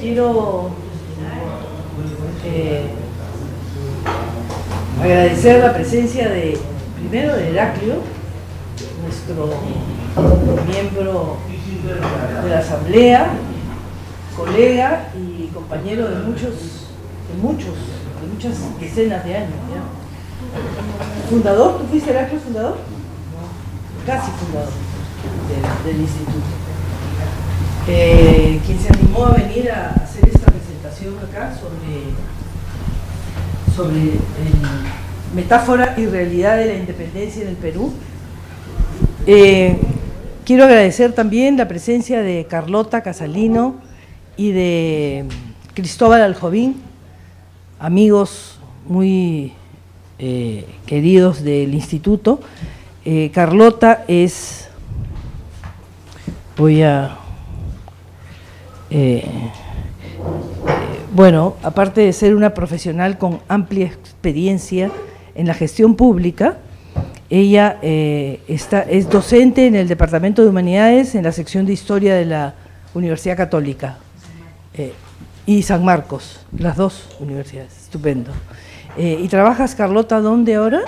quiero agradecer la presencia primero de Heraclio, nuestro miembro de la Asamblea, colega y compañero de muchas decenas de años, ¿ya? ¿Fundador? ¿Tú fuiste Heraclio fundador? Casi fundador del instituto. Quien se animó a venir a hacer esta presentación acá sobre metáfora y realidad de la independencia en el Perú. Quiero agradecer también la presencia de Carlota Casalino y de Cristóbal Aljovín, amigos muy queridos del instituto. Carlota es, bueno, aparte de ser una profesional con amplia experiencia en la gestión pública, ella es docente en el Departamento de Humanidades en la sección de Historia de la Universidad Católica y San Marcos, las dos universidades, estupendo. ¿Y trabajas, Carlota, dónde ahora?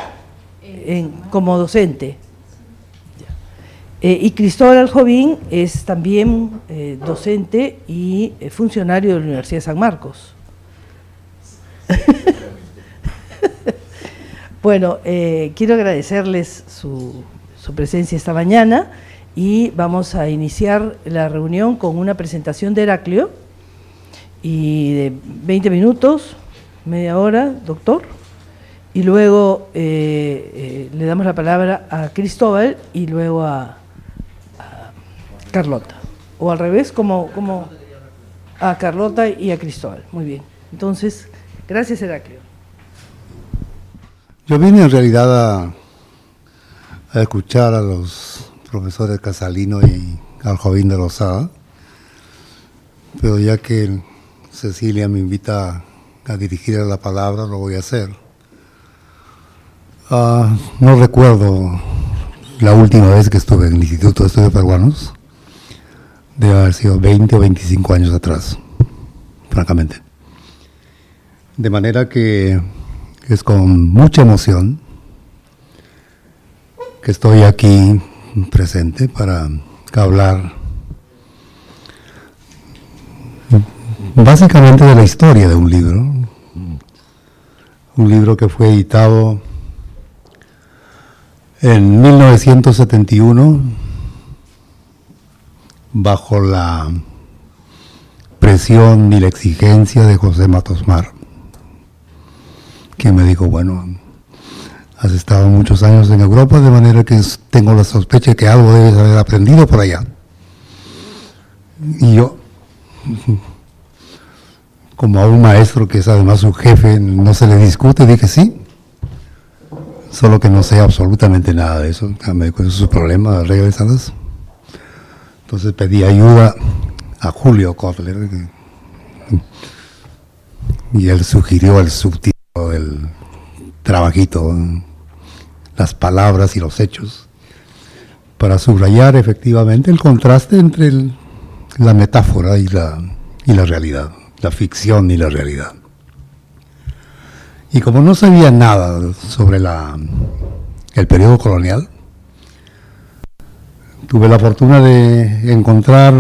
Como docente. Y Cristóbal Aljovín es también docente y funcionario de la Universidad de San Marcos. Bueno, quiero agradecerles su presencia esta mañana y vamos a iniciar la reunión con una presentación de Heraclio y de 20 minutos, media hora, doctor, y luego le damos la palabra a Cristóbal y luego a Carlota, o al revés, como a Carlota y a Cristóbal. Muy bien, entonces, gracias Heraclio. Yo vine en realidad a escuchar a los profesores Casalino y Aljovín de Lozada, pero ya que Cecilia me invita a dirigir la palabra, lo voy a hacer. No recuerdo la última vez que estuve en el Instituto de Estudios Peruanos, debe haber sido 20 o 25 años atrás, francamente. De manera que es con mucha emoción que estoy aquí presente para hablar básicamente de la historia de un libro que fue editado en 1971 bajo la presión y la exigencia de José Matos Mar, que me dijo, bueno, has estado muchos años en Europa, de manera que tengo la sospecha que algo debes haber aprendido por allá. Y yo, como a un maestro que es además su jefe, no se le discute, dije sí, solo que no sé absolutamente nada de eso. Me dijo, eso es su problema, regresadas. Entonces pedí ayuda a Julio Kotler y él sugirió el subtítulo del trabajito, las palabras y los hechos, para subrayar efectivamente el contraste entre la metáfora y la realidad, la ficción y la realidad. Y como no sabía nada sobre el periodo colonial, tuve la fortuna de encontrar,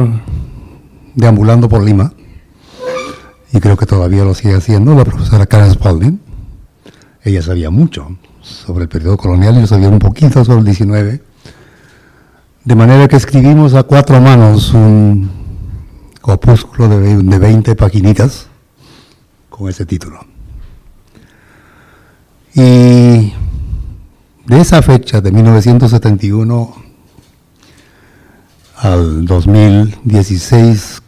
deambulando por Lima, y creo que todavía lo sigue haciendo, la profesora Karen Spalding. Ella sabía mucho sobre el periodo colonial y yo sabía un poquito sobre el 19, de manera que escribimos a cuatro manos un opúsculo de 20 paquinitas con ese título. Y de esa fecha, de 1971 al 2016,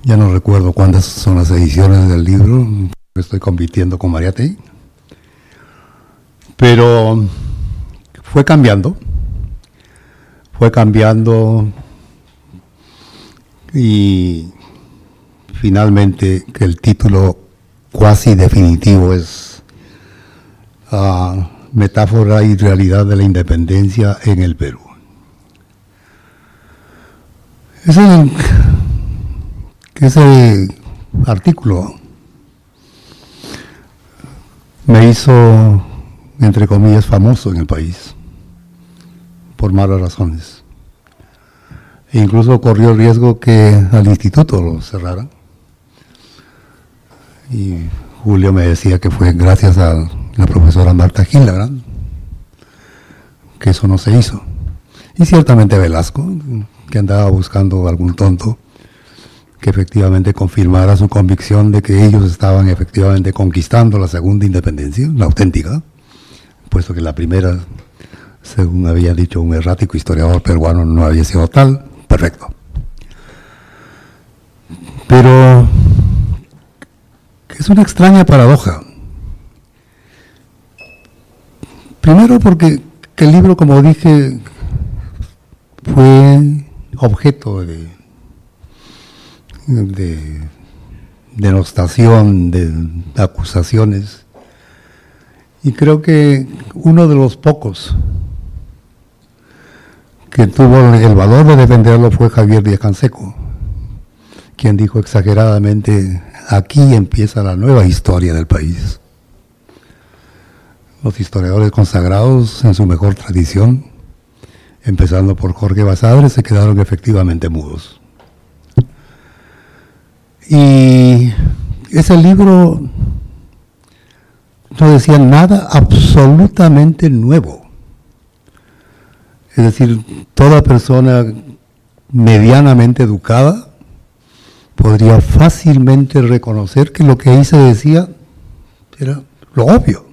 ya no recuerdo cuántas son las ediciones del libro, estoy compitiendo con Mariátegui, pero fue cambiando y finalmente que el título cuasi definitivo es Metáfora y realidad de la independencia en el Perú. que ese artículo me hizo, entre comillas, famoso en el país, por malas razones. E incluso corrió el riesgo que al instituto lo cerraran. Y Julio me decía que fue gracias a la profesora Marta Hildebrand que eso no se hizo. Y ciertamente Velasco, que andaba buscando algún tonto que efectivamente confirmara su convicción de que ellos estaban efectivamente conquistando la segunda independencia, la auténtica, puesto que la primera, según había dicho un errático historiador peruano, no había sido tal. Perfecto. Pero es una extraña paradoja. Primero porque el libro, como dije, fue objeto de denostación, de acusaciones, y creo que uno de los pocos que tuvo el valor de defenderlo fue Javier Díaz-Canseco, quien dijo exageradamente: aquí empieza la nueva historia del país. Los historiadores consagrados en su mejor tradición, empezando por Jorge Basadre, se quedaron efectivamente mudos. Y ese libro no decía nada absolutamente nuevo. Es decir, toda persona medianamente educada podría fácilmente reconocer que lo que ahí se decía era lo obvio.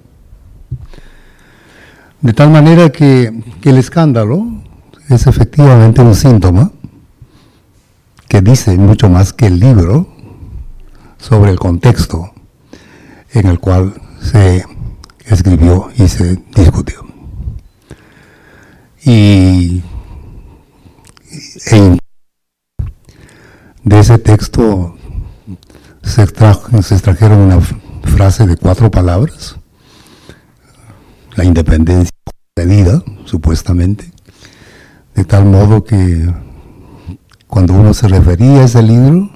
De tal manera que el escándalo es efectivamente un síntoma que dice mucho más que el libro sobre el contexto en el cual se escribió y se discutió. Y de ese texto se extrajeron una frase de 4 palabras: la independencia concedida, supuestamente, de tal modo que cuando uno se refería a ese libro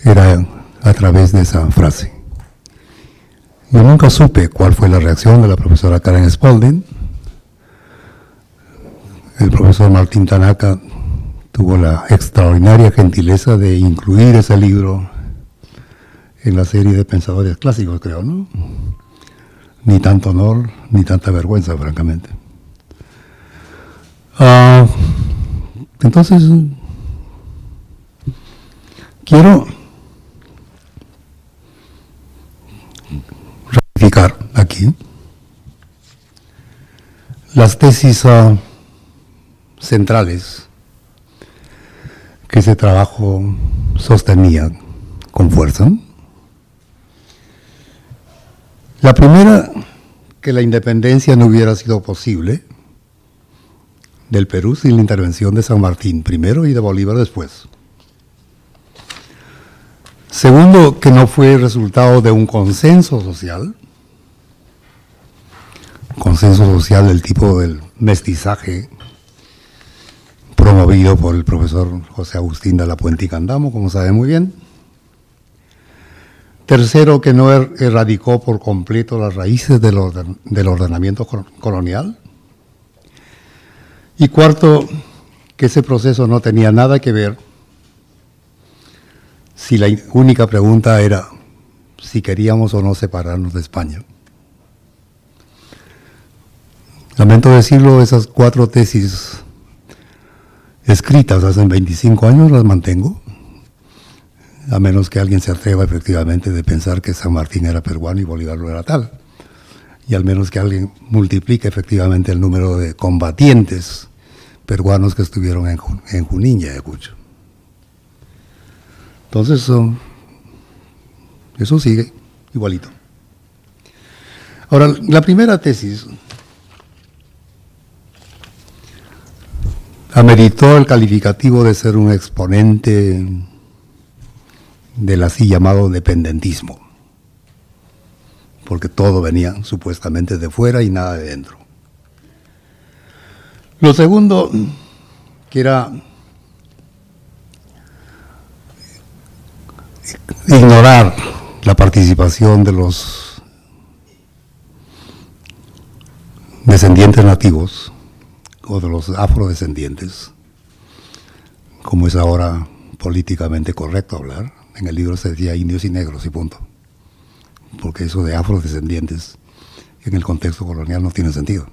era a través de esa frase. Yo nunca supe cuál fue la reacción de la profesora Karen Spalding. El profesor Martín Tanaka tuvo la extraordinaria gentileza de incluir ese libro en la serie de pensadores clásicos, creo, ¿no? Ni tanto honor, ni tanta vergüenza, francamente. Entonces, quiero ratificar aquí las tesis centrales que ese trabajo sostenía con fuerza. La primera, que la independencia no hubiera sido posible del Perú sin la intervención de San Martín primero y de Bolívar después. Segundo, que no fue resultado de un consenso social del tipo del mestizaje promovido por el profesor José Agustín de la Puente y Candamo, como sabe muy bien. Tercero, que no erradicó por completo las raíces del ordenamiento colonial. Y cuarto, que ese proceso no tenía nada que ver si la única pregunta era si queríamos o no separarnos de España. Lamento decirlo, esas 4 tesis escritas hace 25 años las mantengo, a menos que alguien se atreva efectivamente de pensar que San Martín era peruano y Bolívar no era tal, y al menos que alguien multiplique efectivamente el número de combatientes peruanos que estuvieron en Junín y Ayacucho. Entonces, eso sigue igualito. Ahora, la primera tesis ameritó el calificativo de ser un exponente del así llamado dependentismo, porque todo venía supuestamente de fuera y nada de dentro. Lo segundo, que era ignorar la participación de los descendientes nativos o de los afrodescendientes, como es ahora políticamente correcto hablar. En el libro se decía indios y negros y punto, porque eso de afrodescendientes en el contexto colonial no tiene sentido.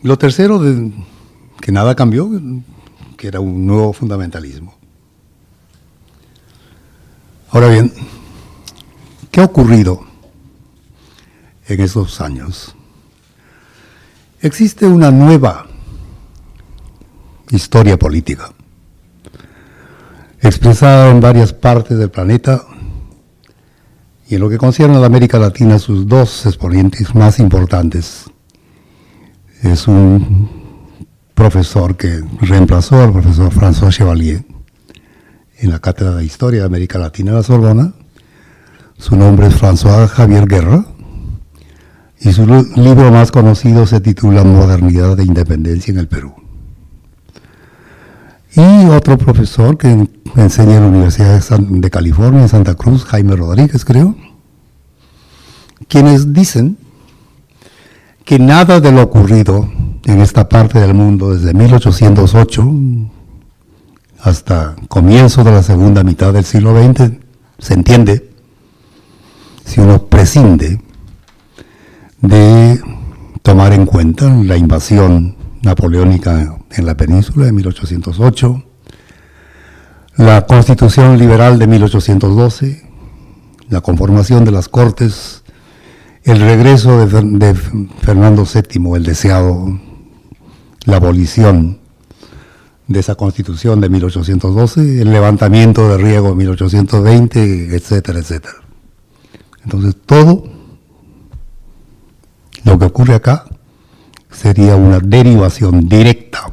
Lo tercero, que nada cambió, que era un nuevo fundamentalismo. Ahora bien, ¿qué ha ocurrido en esos años? Existe una nueva historia política, expresada en varias partes del planeta, y en lo que concierne a la América Latina, sus dos exponentes más importantes es un profesor que reemplazó al profesor François Chevalier en la Cátedra de Historia de América Latina de la Sorbona. Su nombre es François Javier Guerra, y su libro más conocido se titula Modernidad e Independencia en el Perú. Y otro profesor que enseña en la Universidad de California, en Santa Cruz, Jaime Rodríguez, creo, quienes dicen que nada de lo ocurrido en esta parte del mundo desde 1808 hasta comienzo de la segunda mitad del siglo XX se entiende si uno prescinde de tomar en cuenta la invasión napoleónica en la península de 1808, la Constitución Liberal de 1812, la conformación de las Cortes, el regreso de Fernando VII, el deseado, la abolición de esa Constitución de 1812, el levantamiento de Riego de 1820, etcétera, etcétera. Entonces, todo lo que ocurre acá sería una derivación directa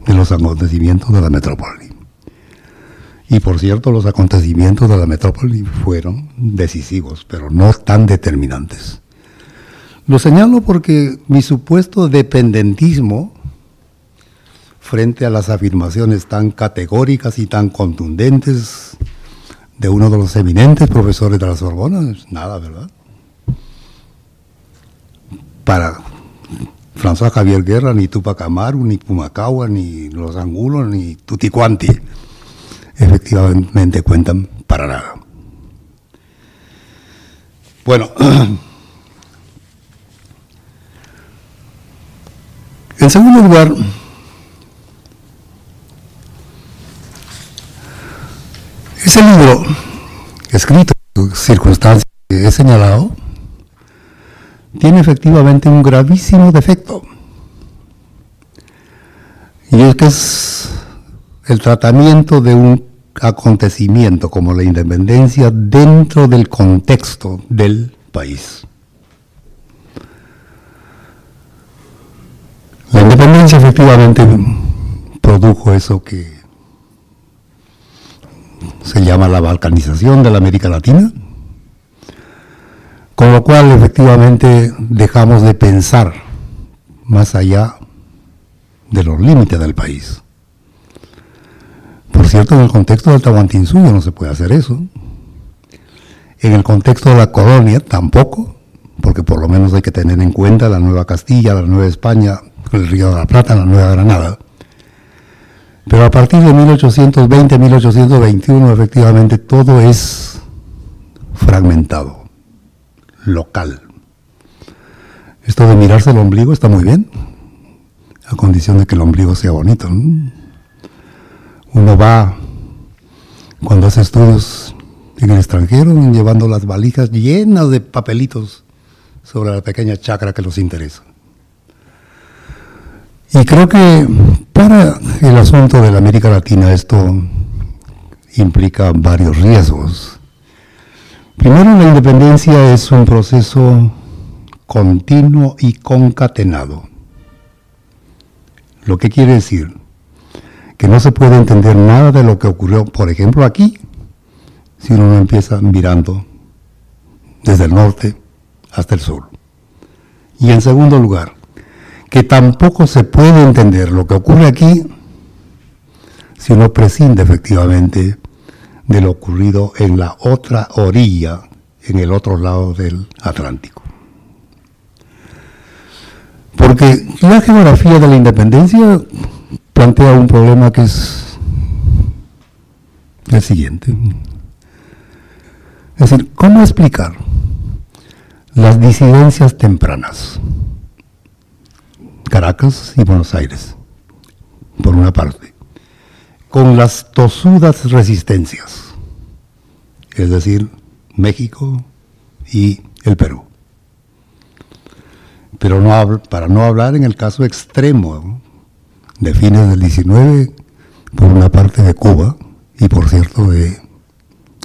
de los acontecimientos de la metrópoli. Y por cierto, los acontecimientos de la metrópoli fueron decisivos, pero no tan determinantes. Lo señalo porque mi supuesto dependentismo frente a las afirmaciones tan categóricas y tan contundentes de uno de los eminentes profesores de la Sorbona es nada, ¿verdad? Para François Javier Guerra, ni Túpac Amaru, ni Pumacahua, ni los Angulos, ni Tuticuanti, efectivamente cuentan para nada. Bueno, en segundo lugar, ese libro, escrito en circunstancias que he señalado, tiene efectivamente un gravísimo defecto. Y es que es el tratamiento de un acontecimiento como la independencia dentro del contexto del país. La independencia efectivamente produjo eso que se llama la balcanización de la América Latina, con lo cual efectivamente dejamos de pensar más allá de los límites del país. Por cierto, en el contexto del Tahuantinsuyo no se puede hacer eso. En el contexto de la colonia tampoco, porque por lo menos hay que tener en cuenta la Nueva Castilla, la Nueva España, el Río de la Plata, la Nueva Granada. Pero a partir de 1820, 1821, efectivamente todo es fragmentado, local. Esto de mirarse el ombligo está muy bien, a condición de que el ombligo sea bonito, ¿no? Uno va, cuando hace estudios en el extranjero, llevando las valijas llenas de papelitos sobre la pequeña chacra que los interesa. Y creo que para el asunto de la América Latina esto implica varios riesgos. Primero, la independencia es un proceso continuo y concatenado. Lo que quiere decir que no se puede entender nada de lo que ocurrió, por ejemplo, aquí, si uno no empieza mirando desde el norte hasta el sur. Y en segundo lugar, que tampoco se puede entender lo que ocurre aquí si uno prescinde efectivamente de lo ocurrido en la otra orilla, en el otro lado del Atlántico. Porque la geografía de la independencia plantea un problema que es el siguiente. Es decir, ¿cómo explicar las disidencias tempranas? Caracas y Buenos Aires, por una parte, con las tosudas resistencias, es decir, México y el Perú. Pero para no hablar en el caso extremo de fines del 19, por una parte de Cuba y, por cierto, de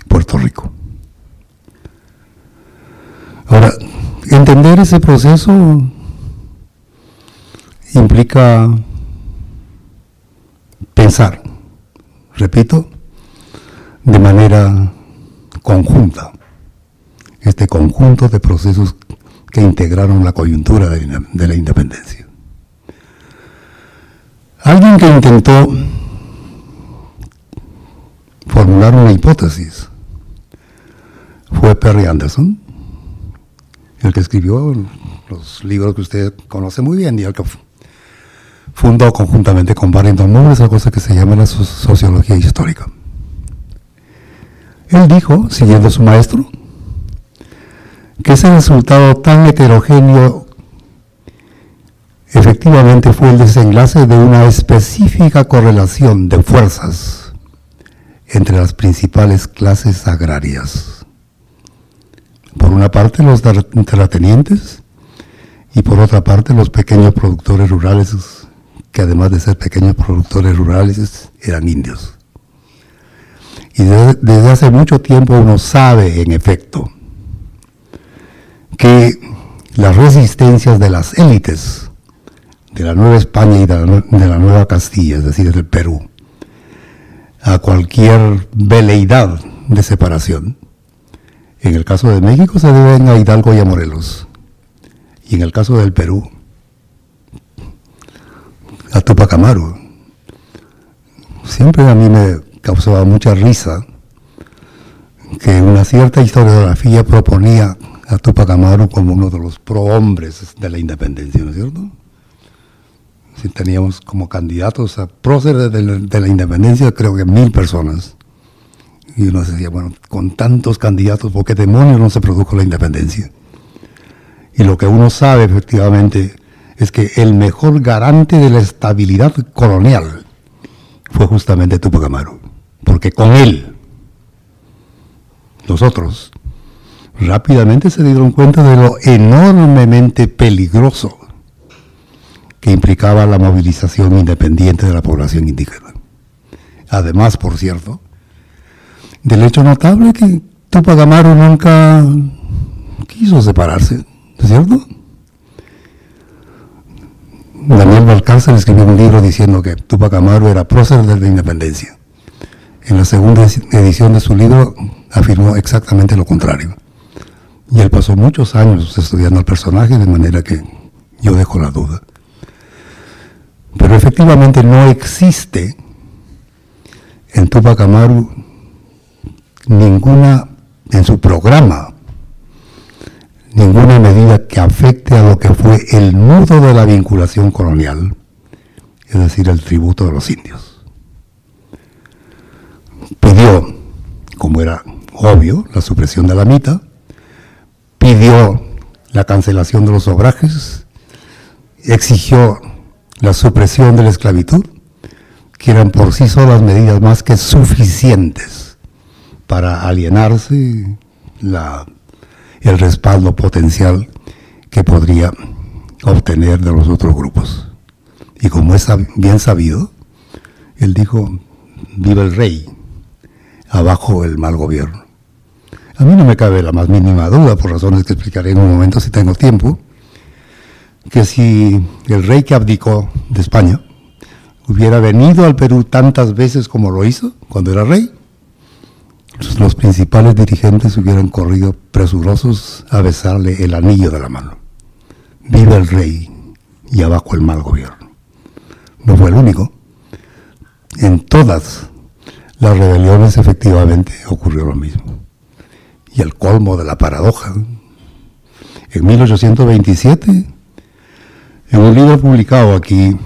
Puerto Rico. Ahora, entender ese proceso implica pensar, repito, de manera conjunta, este conjunto de procesos que integraron la coyuntura de la independencia. Alguien que intentó formular una hipótesis fue Perry Anderson, el que escribió los libros que usted conoce muy bien y el que fundó conjuntamente con Barrington Moore esa cosa que se llama la sociología histórica. Él dijo, siguiendo a su maestro, que ese resultado tan heterogéneo efectivamente fue el desenlace de una específica correlación de fuerzas entre las principales clases agrarias. Por una parte los terratenientes y por otra parte los pequeños productores rurales, que además de ser pequeños productores rurales eran indios. Y desde hace mucho tiempo uno sabe, en efecto, que las resistencias de las élites de la Nueva España y de la Nueva Castilla, es decir, del Perú, a cualquier veleidad de separación, en el caso de México se deben a Hidalgo y a Morelos, y en el caso del Perú, a Túpac Amaru. Siempre a mí me causaba mucha risa que una cierta historiografía proponía a Túpac Amaru como uno de los prohombres de la independencia, ¿no es cierto? Si teníamos como candidatos a próceres de la independencia, creo que 1000 personas. Y uno decía, bueno, con tantos candidatos, ¿por qué demonios no se produjo la independencia? Y lo que uno sabe efectivamente es que el mejor garante de la estabilidad colonial fue justamente Túpac Amaru, porque con él, los otros, rápidamente se dieron cuenta de lo enormemente peligroso que implicaba la movilización independiente de la población indígena. Además, por cierto, del hecho notable que Túpac Amaru nunca quiso separarse, ¿no es cierto? Daniel Valcárcel escribió un libro diciendo que Túpac Amaru era prócer de la independencia. En la segunda edición de su libro afirmó exactamente lo contrario. Y él pasó muchos años estudiando al personaje, de manera que yo dejo la duda. Pero efectivamente no existe en Túpac Amaru ninguna, en su programa, ninguna medida que afecte a lo que fue el nudo de la vinculación colonial, es decir, el tributo de los indios. Pidió, como era obvio, la supresión de la mita, pidió la cancelación de los obrajes, exigió la supresión de la esclavitud, que eran por sí solas medidas más que suficientes para alienarse el respaldo potencial que podría obtener de los otros grupos. Y como es bien sabido, él dijo, viva el rey, abajo el mal gobierno. A mí no me cabe la más mínima duda, por razones que explicaré en un momento si tengo tiempo, que si el rey que abdicó de España hubiera venido al Perú tantas veces como lo hizo cuando era rey, los principales dirigentes hubieran corrido presurosos a besarle el anillo de la mano. Viva el rey y abajo el mal gobierno. No fue el único. En todas las rebeliones efectivamente ocurrió lo mismo. Y el colmo de la paradoja, en 1827, en un libro publicado aquí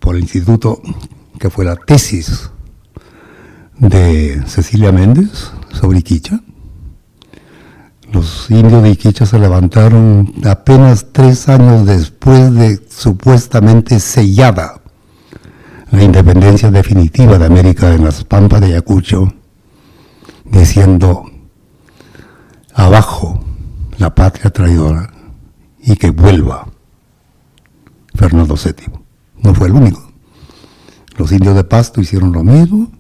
por el instituto, que fue la tesis de Cecilia Méndez sobre Iquicha, los indios de Iquicha se levantaron apenas 3 años después de supuestamente sellada la independencia definitiva de América en las pampas de Ayacucho, diciendo: abajo la patria traidora y que vuelva Fernando VII. No fue el único. Los indios de Pasto hicieron lo mismo,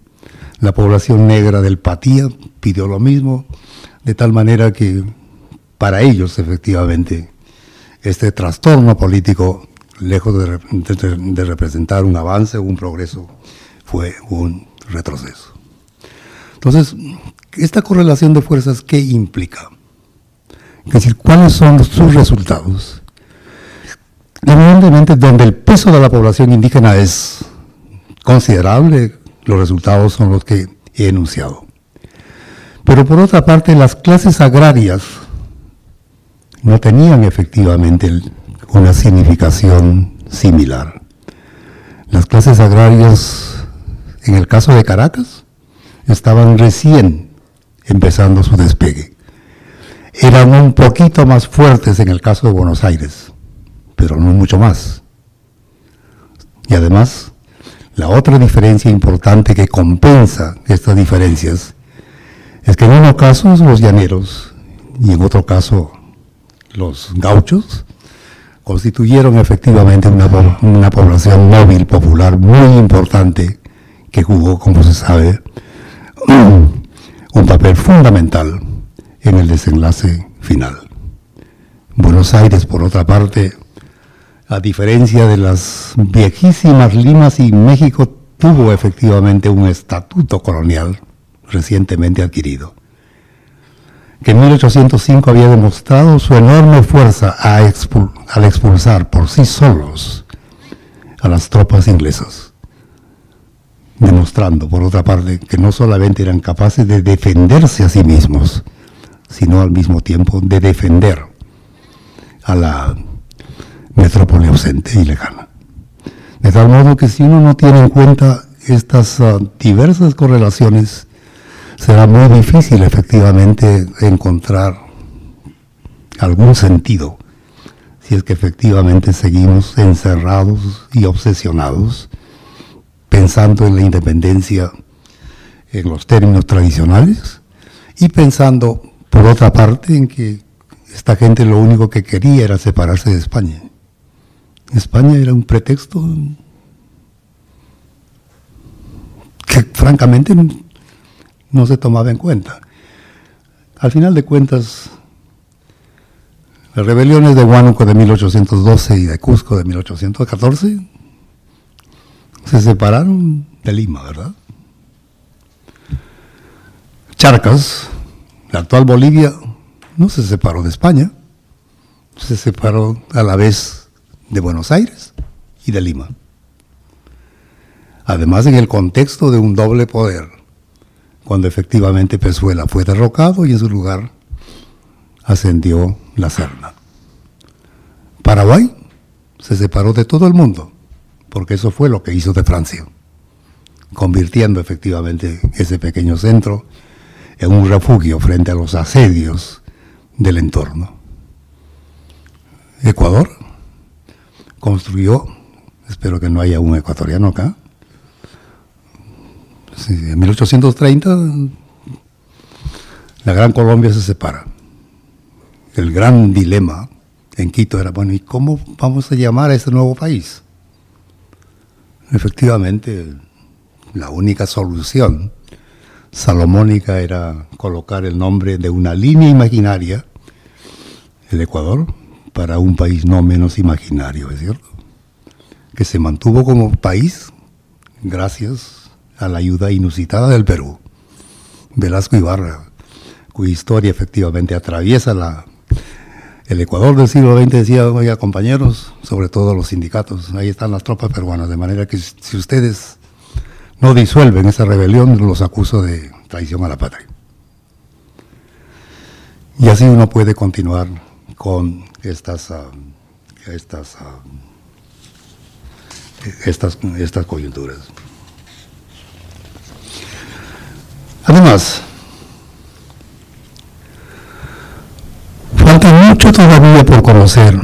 la población negra del Patía pidió lo mismo, de tal manera que para ellos efectivamente este trastorno político, lejos de representar un avance o un progreso, fue un retroceso. Entonces, esta correlación de fuerzas, ¿qué implica? Es decir, ¿cuáles son sus resultados? Evidentemente, donde el peso de la población indígena es considerable, los resultados son los que he enunciado. Pero por otra parte, las clases agrarias no tenían efectivamente una significación similar. Las clases agrarias, en el caso de Caracas, estaban recién empezando su despegue. Eran un poquito más fuertes en el caso de Buenos Aires, pero no mucho más. Y además, la otra diferencia importante que compensa estas diferencias es que en unos casos los llaneros y en otro caso los gauchos constituyeron efectivamente una población móvil popular muy importante que jugó, como se sabe, un papel fundamental en el desenlace final. Buenos Aires, por otra parte, a diferencia de las viejísimas Limas y México, tuvo efectivamente un estatuto colonial recientemente adquirido, que en 1805 había demostrado su enorme fuerza al expulsar por sí solos a las tropas inglesas, demostrando, por otra parte, que no solamente eran capaces de defenderse a sí mismos, sino al mismo tiempo de defender a la metrópoli ausente y lejana. De tal modo que si uno no tiene en cuenta estas diversas correlaciones, será muy difícil efectivamente encontrar algún sentido si es que efectivamente seguimos encerrados y obsesionados pensando en la independencia en los términos tradicionales y pensando, por otra parte, en que esta gente lo único que quería era separarse de España. España era un pretexto que francamente no se tomaba en cuenta. Al final de cuentas, las rebeliones de Huánuco de 1812 y de Cusco de 1814 se separaron de Lima, ¿verdad? Charcas, la actual Bolivia, no se separó de España, se separó a la vez de Buenos Aires y de Lima. Además, en el contexto de un doble poder, cuando efectivamente Pezuela fue derrocado y en su lugar ascendió la Serna. Paraguay se separó de todo el mundo, porque eso fue lo que hizo de Francia, convirtiendo efectivamente ese pequeño centro en un refugio frente a los asedios del entorno. Ecuador construyó, espero que no haya un ecuatoriano acá, sí, en 1830 la Gran Colombia se separa. El gran dilema en Quito era, bueno, ¿y cómo vamos a llamar a este nuevo país? Efectivamente, la única solución salomónica era colocar el nombre de una línea imaginaria, el Ecuador, para un país no menos imaginario, ¿es cierto? Que se mantuvo como país gracias a la ayuda inusitada del Perú. Velasco Ibarra, cuya historia efectivamente atraviesa el Ecuador del siglo XX, decía: oiga, compañeros, sobre todo los sindicatos, ahí están las tropas peruanas, de manera que si ustedes no disuelven esa rebelión, los acuso de traición a la patria. Y así uno puede continuar con estas coyunturas. Además, falta mucho todavía por conocer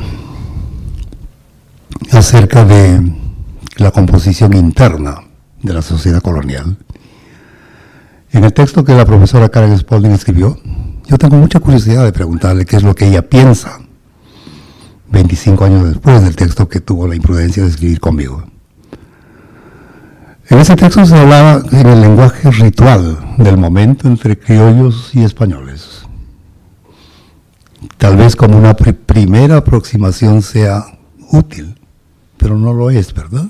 acerca de la composición interna de la sociedad colonial. En el texto que la profesora Karen Spalding escribió, yo tengo mucha curiosidad de preguntarle qué es lo que ella piensa 25 años después del texto que tuvo la imprudencia de escribir conmigo. En ese texto se hablaba en el lenguaje ritual del momento entre criollos y españoles. Tal vez como una primera aproximación sea útil, pero no lo es, ¿verdad?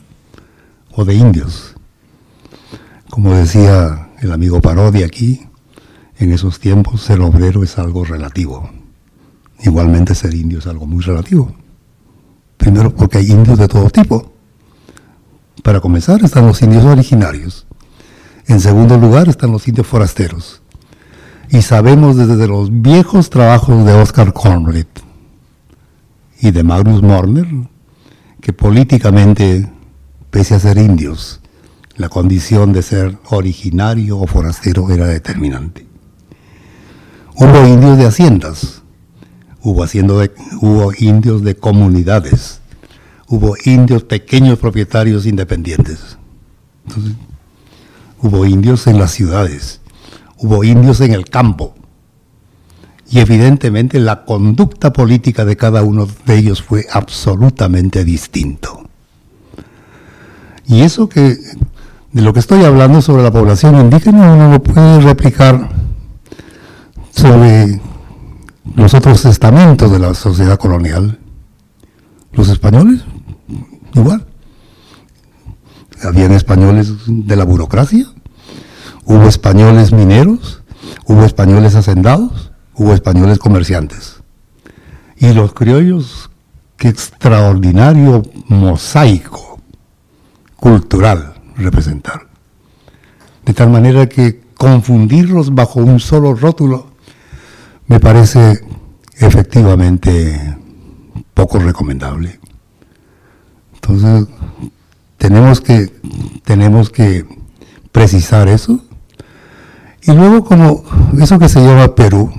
O de indios. Como decía el amigo Parodi aquí, en esos tiempos ser obrero es algo relativo. Igualmente ser indio es algo muy relativo. Primero porque hay indios de todo tipo. Para comenzar están los indios originarios. En segundo lugar están los indios forasteros. Y sabemos desde los viejos trabajos de Oscar Conrad y de Magnus Morner que políticamente, pese a ser indios, la condición de ser originario o forastero era determinante. Hubo indios de haciendas, hubo indios de comunidades, hubo indios pequeños propietarios independientes. Entonces, hubo indios en las ciudades, hubo indios en el campo. Y evidentemente la conducta política de cada uno de ellos fue absolutamente distinto. Y eso que, de lo que estoy hablando sobre la población indígena, uno lo puede replicar sobre los otros estamentos de la sociedad colonial. Los españoles, igual. Habían españoles de la burocracia, hubo españoles mineros, hubo españoles hacendados, hubo españoles comerciantes. Y los criollos, qué extraordinario mosaico cultural representaron. De tal manera que confundirlos bajo un solo rótulo me parece efectivamente poco recomendable. Entonces, tenemos que precisar eso. Y luego, como eso que se llama Perú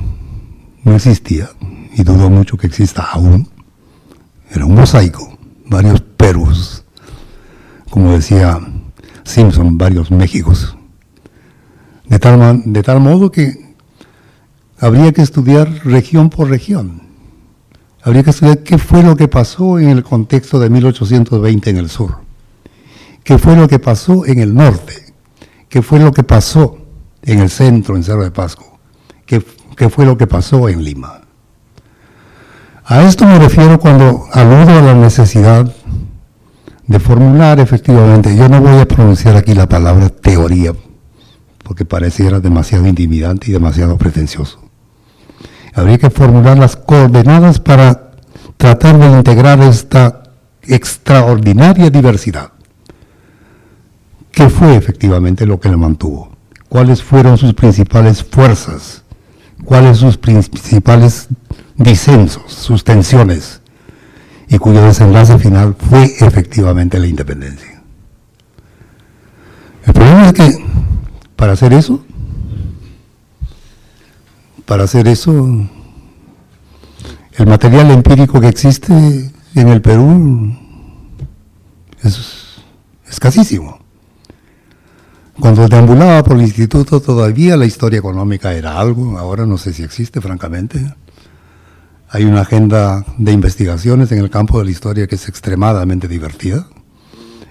no existía, y dudo mucho que exista aún, era un mosaico, varios Perús, como decía Simpson, varios Méxicos. De tal modo que habría que estudiar región por región. Habría que estudiar qué fue lo que pasó en el contexto de 1820 en el sur, qué fue lo que pasó en el norte, qué fue lo que pasó en el centro, en Cerro de Pasco, qué fue lo que pasó en Lima. A esto me refiero cuando aludo a la necesidad de formular efectivamente, yo no voy a pronunciar aquí la palabra teoría, porque pareciera demasiado intimidante y demasiado pretencioso. Habría que formular las coordenadas para tratar de integrar esta extraordinaria diversidad. ¿Qué fue efectivamente lo que la mantuvo? ¿Cuáles fueron sus principales fuerzas? ¿Cuáles sus principales disensos, sus tensiones? Y cuyo desenlace final fue efectivamente la independencia. El problema es que para hacer eso, el material empírico que existe en el Perú es escasísimo. Cuando deambulaba por el instituto todavía la historia económica era algo, ahora no sé si existe francamente. Hay una agenda de investigaciones en el campo de la historia que es extremadamente divertida,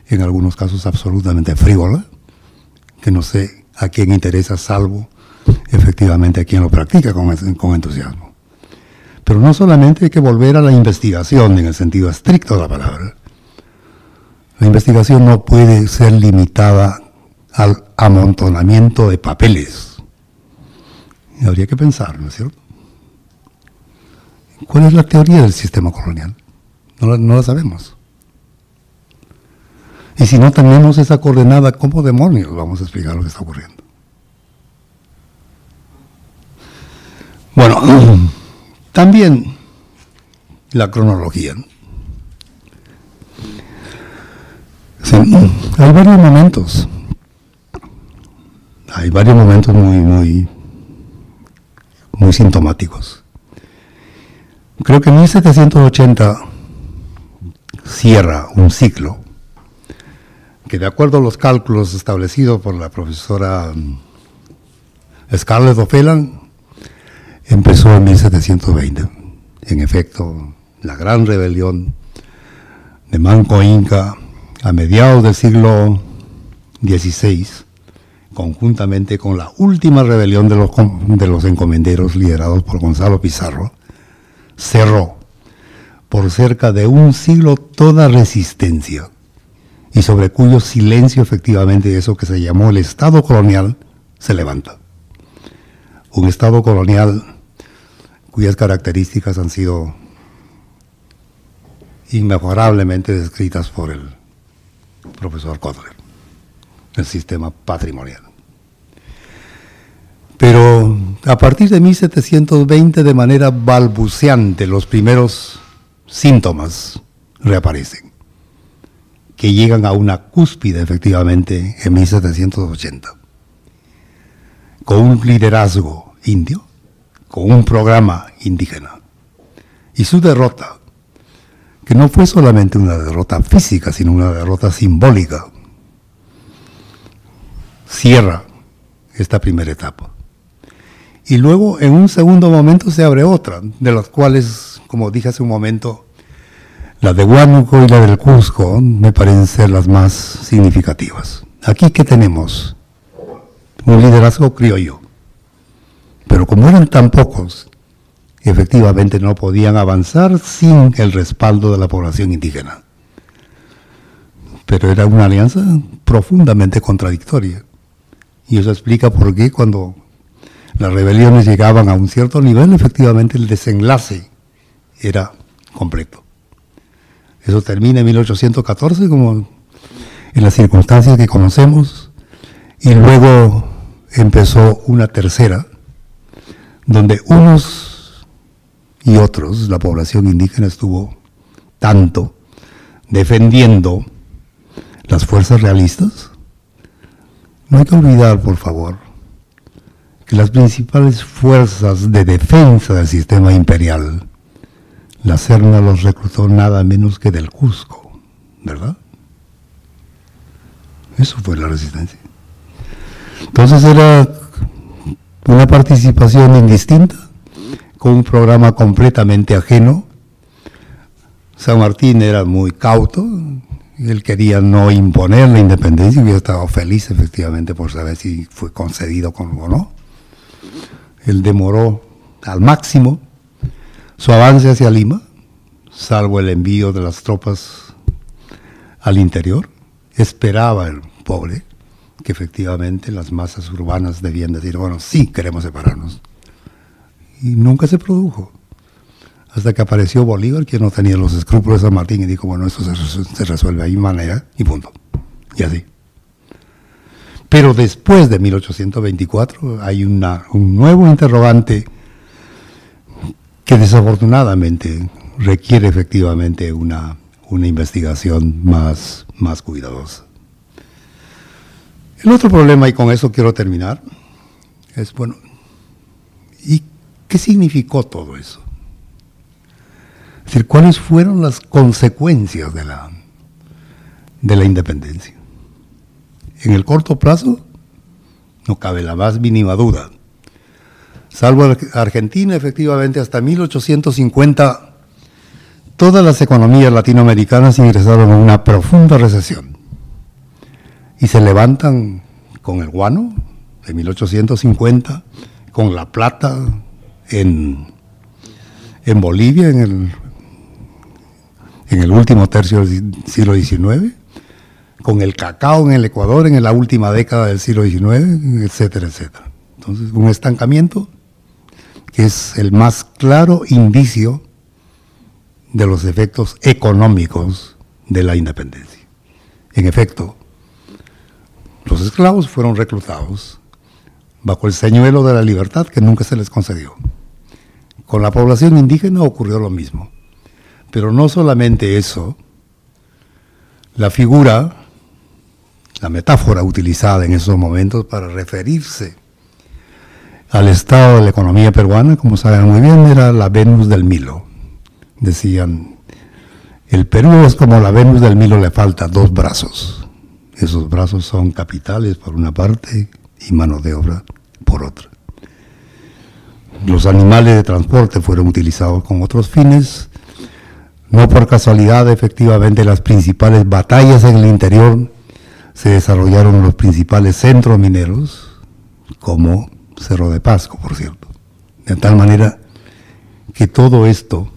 en algunos casos absolutamente frívola, que no sé a quién interesa salvo efectivamente a quien lo practica con entusiasmo. Pero no solamente hay que volver a la investigación en el sentido estricto de la palabra. La investigación no puede ser limitada al amontonamiento de papeles. Y habría que pensar, ¿no es cierto? ¿Cuál es la teoría del sistema colonial? No la sabemos. Y si no tenemos esa coordenada, ¿cómo demonios vamos a explicar lo que está ocurriendo? Bueno, también la cronología. Sí, hay varios momentos. Hay varios momentos muy sintomáticos. Creo que en 1780 cierra un ciclo que, de acuerdo a los cálculos establecidos por la profesora Scarlett O'Phelan, empezó en 1720. En efecto, la gran rebelión de Manco Inca a mediados del siglo XVI, conjuntamente con la última rebelión de los encomenderos liderados por Gonzalo Pizarro, cerró por cerca de un siglo toda resistencia, y sobre cuyo silencio efectivamente eso que se llamó el Estado colonial se levanta. Un Estado colonial cuyas características han sido inmejorablemente descritas por el profesor Kotler, el sistema patrimonial. Pero a partir de 1720, de manera balbuceante, los primeros síntomas reaparecen, que llegan a una cúspide efectivamente en 1780, con un liderazgo indio, con un programa indígena, y su derrota, que no fue solamente una derrota física, sino una derrota simbólica, cierra esta primera etapa. Y luego, en un segundo momento, se abre otra, de las cuales, como dije hace un momento, la de Huánuco y la del Cusco me parecen ser las más significativas. Aquí, ¿qué tenemos? Un liderazgo criollo. Pero como eran tan pocos, efectivamente no podían avanzar sin el respaldo de la población indígena. Pero era una alianza profundamente contradictoria. Y eso explica por qué cuando las rebeliones llegaban a un cierto nivel, efectivamente el desenlace era completo. Eso termina en 1814, como en las circunstancias que conocemos, y luego empezó una tercera, donde unos y otros, la población indígena estuvo tanto defendiendo las fuerzas realistas. No hay que olvidar, por favor, que las principales fuerzas de defensa del sistema imperial, la Serna los reclutó nada menos que del Cusco, ¿verdad? Eso fue la resistencia. Entonces era una participación indistinta, con un programa completamente ajeno. San Martín era muy cauto, él quería no imponer la independencia, y hubiera estado feliz efectivamente por saber si fue concedido o no. Él demoró al máximo su avance hacia Lima, salvo el envío de las tropas al interior. Esperaba el pobre que efectivamente las masas urbanas debían decir, bueno, sí queremos separarnos. Y nunca se produjo. Hasta que apareció Bolívar, que no tenía los escrúpulos de San Martín, y dijo, bueno, esto se resuelve ahí manera, y punto. Y así. Pero después de 1824 hay un nuevo interrogante que desafortunadamente requiere efectivamente una investigación más cuidadosa. El otro problema, y con eso quiero terminar, es, bueno, ¿y qué significó todo eso? Es decir, ¿cuáles fueron las consecuencias de la independencia? En el corto plazo, no cabe la más mínima duda. Salvo Argentina, efectivamente, hasta 1850, todas las economías latinoamericanas ingresaron en una profunda recesión. Y se levantan con el guano, en 1850, con la plata en Bolivia, en el último tercio del siglo XIX, con el cacao en el Ecuador en la última década del siglo XIX, etcétera, etcétera. Entonces, un estancamiento que es el más claro indicio de los efectos económicos de la independencia. En efecto, los esclavos fueron reclutados bajo el señuelo de la libertad que nunca se les concedió. Con la población indígena ocurrió lo mismo. Pero no solamente eso, la figura, la metáfora utilizada en esos momentos para referirse al estado de la economía peruana, como saben muy bien, era la Venus del Milo. Decían, el Perú es como la Venus del Milo, le falta 2 brazos. Esos brazos son capitales por una parte y mano de obra por otra. Los animales de transporte fueron utilizados con otros fines. No por casualidad, efectivamente, las principales batallas en el interior se desarrollaron en los principales centros mineros, como Cerro de Pasco, por cierto. De tal manera que todo esto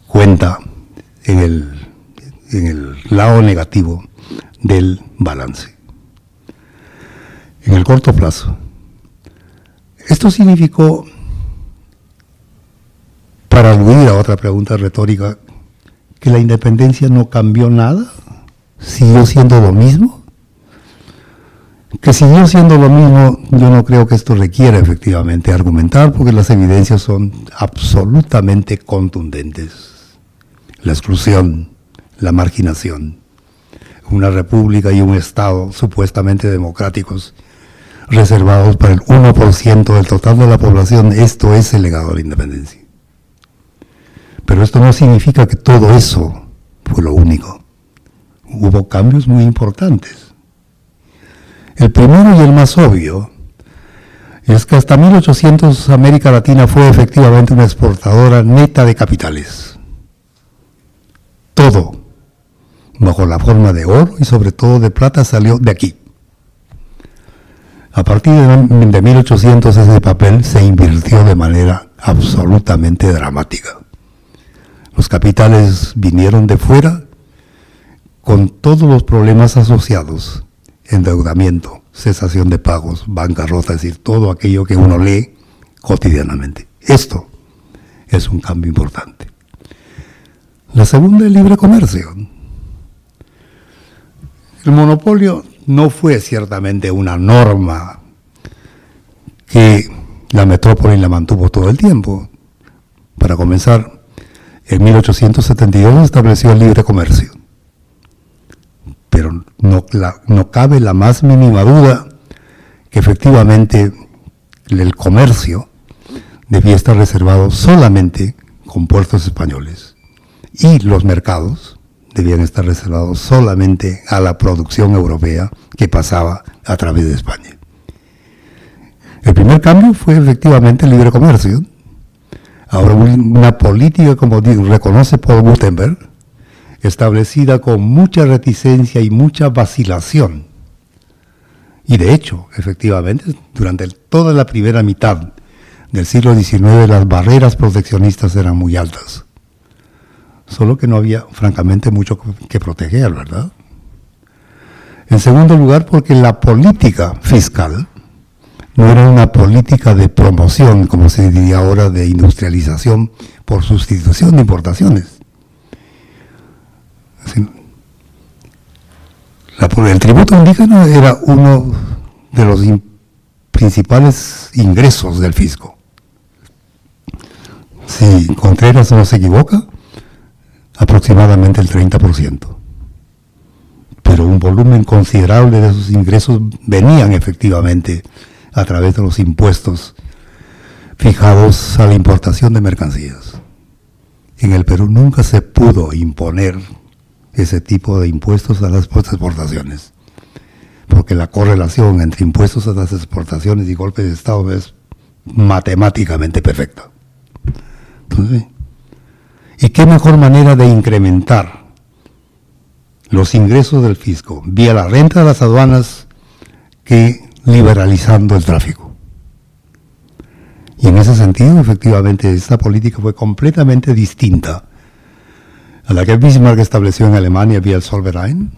cuenta en el lado negativo del balance. En el corto plazo, esto significó, para aludir a otra pregunta retórica, que la independencia no cambió nada, siguió siendo lo mismo. Que siguió siendo lo mismo, yo no creo que esto requiera efectivamente argumentar, porque las evidencias son absolutamente contundentes. La exclusión, la marginación, una república y un Estado supuestamente democráticos reservados para el 1% del total de la población, esto es el legado de la independencia. Pero esto no significa que todo eso fue lo único. Hubo cambios muy importantes. El primero y el más obvio es que hasta 1800 América Latina fue efectivamente una exportadora neta de capitales. Todo, bajo la forma de oro y sobre todo de plata, salió de aquí. A partir de 1800 ese papel se invirtió de manera absolutamente dramática. Los capitales vinieron de fuera con todos los problemas asociados, endeudamiento, cesación de pagos, bancarrota, es decir, todo aquello que uno lee cotidianamente. Esto es un cambio importante. La segunda, el libre comercio. El monopolio no fue ciertamente una norma que la metrópoli la mantuvo todo el tiempo. Para comenzar, en 1872 se estableció el libre comercio. Pero no cabe la más mínima duda que efectivamente el comercio debía estar reservado solamente con puertos españoles y los mercados debían estar reservados solamente a la producción europea que pasaba a través de España. El primer cambio fue efectivamente el libre comercio. Ahora una política, como reconoce Paul Gutenberg, establecida con mucha reticencia y mucha vacilación. Y de hecho, efectivamente, durante toda la primera mitad del siglo XIX las barreras proteccionistas eran muy altas. Solo que no había, francamente, mucho que proteger, ¿verdad? En segundo lugar, porque la política fiscal no era una política de promoción, como se diría ahora, de industrialización por sustitución de importaciones. El tributo indígena era uno de los principales ingresos del fisco. Si Contreras no se equivoca, aproximadamente el 30%. Pero un volumen considerable de esos ingresos venían efectivamente a través de los impuestos fijados a la importación de mercancías. En el Perú nunca se pudo imponer ese tipo de impuestos a las exportaciones, porque la correlación entre impuestos a las exportaciones y golpe de Estado es matemáticamente perfecta. Entonces, ¿y qué mejor manera de incrementar los ingresos del fisco vía la renta de las aduanas que liberalizando el tráfico? Y en ese sentido, efectivamente, esta política fue completamente distinta a la que Bismarck estableció en Alemania vía el Zollverein.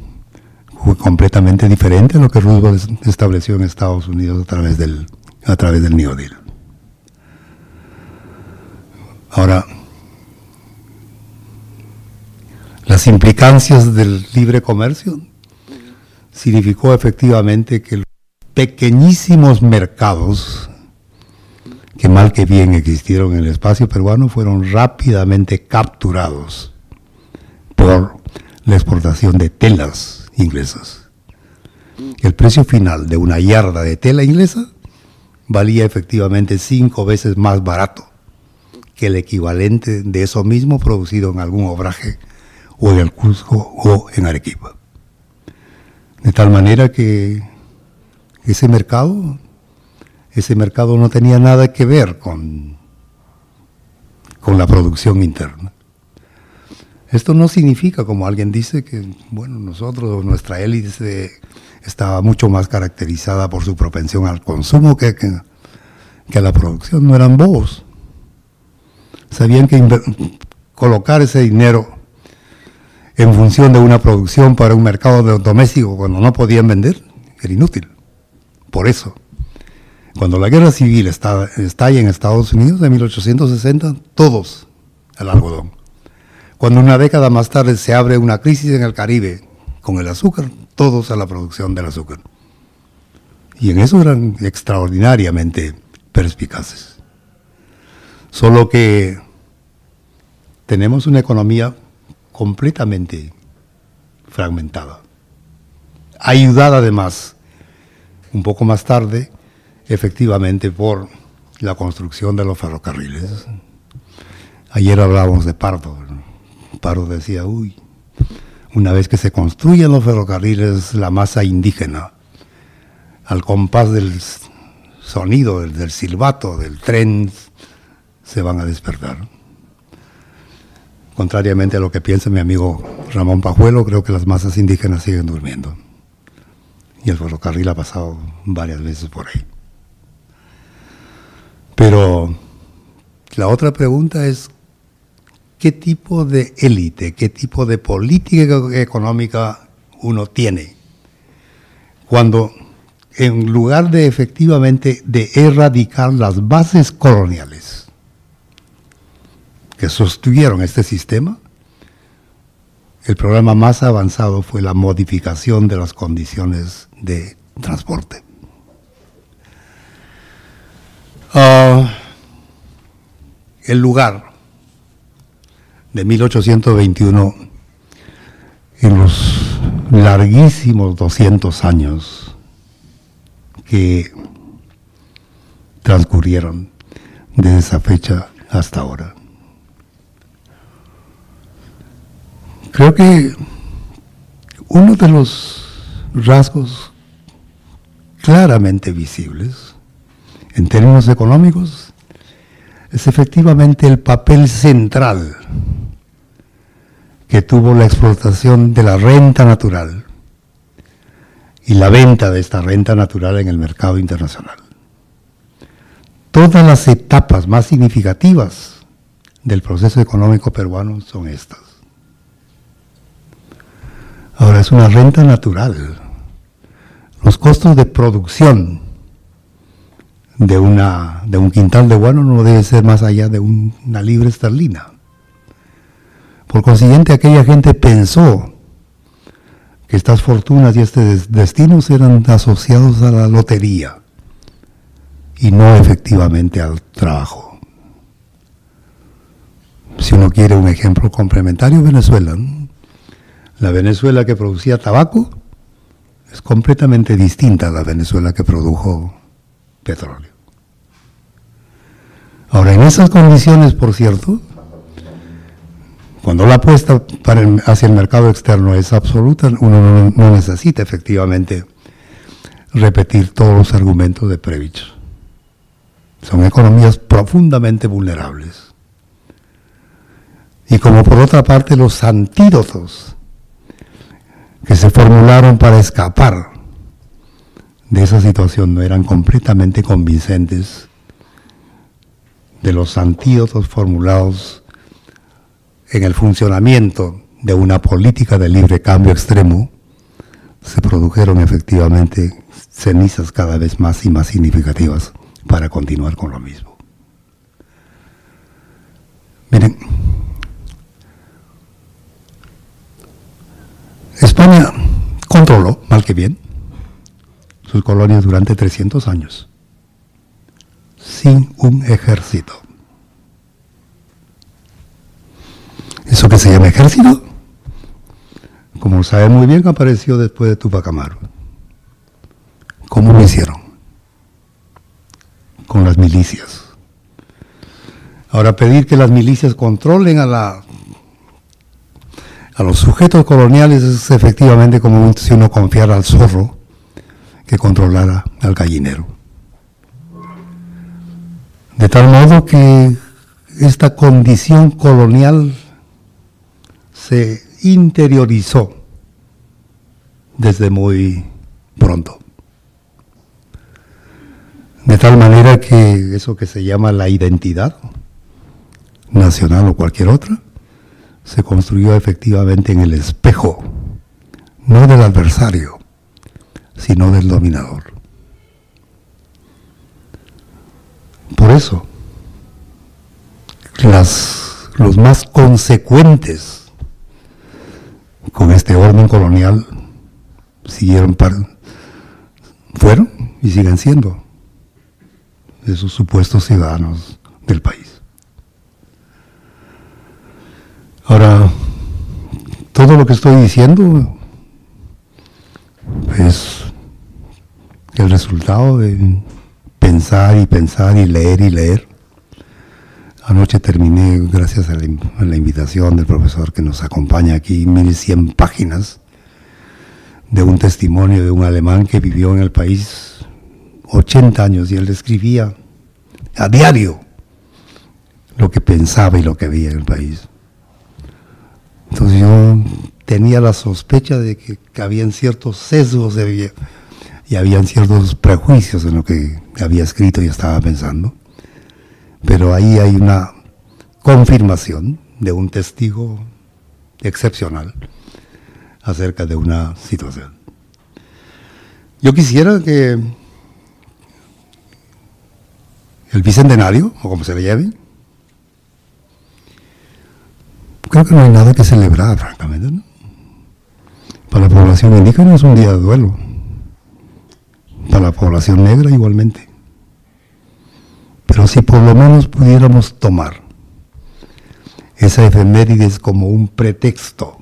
Fue completamente diferente a lo que Roosevelt estableció en Estados Unidos a través del New Deal. Ahora, Las implicancias del libre comercio significó efectivamente que los pequeñísimos mercados que mal que bien existieron en el espacio peruano fueron rápidamente capturados por la exportación de telas inglesas. El precio final de una yarda de tela inglesa valía efectivamente 5 veces más barato que el equivalente de eso mismo producido en algún obraje o en el Cusco o en Arequipa. De tal manera que ese mercado no tenía nada que ver con la producción interna. Esto no significa, como alguien dice, que bueno, nosotros, nuestra élite estaba mucho más caracterizada por su propensión al consumo que a la producción. No eran bobos. Sabían que colocar ese dinero en función de una producción para un mercado doméstico cuando no podían vender era inútil. Por eso, cuando la guerra civil estalla en Estados Unidos en 1860, todos al algodón. Cuando una década más tarde se abre una crisis en el Caribe con el azúcar, todos a la producción del azúcar. Y en eso eran extraordinariamente perspicaces. Solo que tenemos una economía completamente fragmentada, ayudada además un poco más tarde efectivamente por la construcción de los ferrocarriles. Ayer hablábamos de Pardo. Pardo decía, una vez que se construyen los ferrocarriles, la masa indígena, al compás del sonido, del silbato, del tren, se van a despertar. Contrariamente a lo que piensa mi amigo Ramón Pajuelo, creo que las masas indígenas siguen durmiendo. Y el ferrocarril ha pasado varias veces por ahí. Pero la otra pregunta es, ¿qué tipo de élite, qué tipo de política económica uno tiene cuando en lugar de efectivamente de erradicar las bases coloniales que sostuvieron este sistema, el programa más avanzado fue la modificación de las condiciones de transporte? El lugar de 1821, en los larguísimos 200 años que transcurrieron desde esa fecha hasta ahora. Creo que uno de los rasgos claramente visibles en términos económicos es efectivamente el papel central que tuvo la explotación de la renta natural y la venta de esta renta natural en el mercado internacional. Todas las etapas más significativas del proceso económico peruano son estas. Ahora, es una renta natural. Los costos de producción de un quintal de guano no debe ser más allá de una libra esterlina. Por consiguiente, aquella gente pensó que estas fortunas y estos destinos eran asociados a la lotería y no efectivamente al trabajo. Si uno quiere un ejemplo complementario, Venezuela, ¿no? La Venezuela que producía tabaco es completamente distinta a la Venezuela que produjo petróleo. Ahora, en esas condiciones, por cierto, cuando la apuesta hacia el mercado externo es absoluta, uno no necesita efectivamente repetir todos los argumentos de Previch. Son economías profundamente vulnerables. Y como por otra parte los antídotos que se formularon para escapar de esa situación no eran completamente convincentes de los antídotos formulados en el funcionamiento de una política de libre cambio extremo, se produjeron efectivamente cenizas cada vez más y más significativas para continuar con lo mismo. Miren, España controló, mal que bien, sus colonias durante 300 años, sin un ejército. Eso que se llama ejército, como saben muy bien, apareció después de Tupac Amaru. ¿Cómo lo hicieron? Con las milicias. Ahora, pedir que las milicias controlen a los sujetos coloniales es efectivamente como si uno confiara al zorro que controlara al gallinero. De tal modo que esta condición colonial se interiorizó desde muy pronto. De tal manera que eso que se llama la identidad nacional o cualquier otra, se construyó efectivamente en el espejo, no del adversario, sino del dominador. Por eso, los más consecuentes con este orden colonial fueron y siguen siendo de sus supuestos ciudadanos del país. Ahora, todo lo que estoy diciendo es el resultado de pensar y pensar y leer y leer. Anoche terminé, gracias a la invitación del profesor que nos acompaña aquí, 1100 páginas de un testimonio de un alemán que vivió en el país 80 años y él escribía a diario lo que pensaba y lo que veía en el país. Entonces yo tenía la sospecha de que habían ciertos sesgos y habían ciertos prejuicios en lo que había escrito y estaba pensando. Pero ahí hay una confirmación de un testigo excepcional acerca de una situación. Yo quisiera que el bicentenario, o como se le llame, creo que no hay nada que celebrar, francamente, ¿no? Para la población indígena es un día de duelo. Para la población negra igualmente. Pero si por lo menos pudiéramos tomar esa efemérides como un pretexto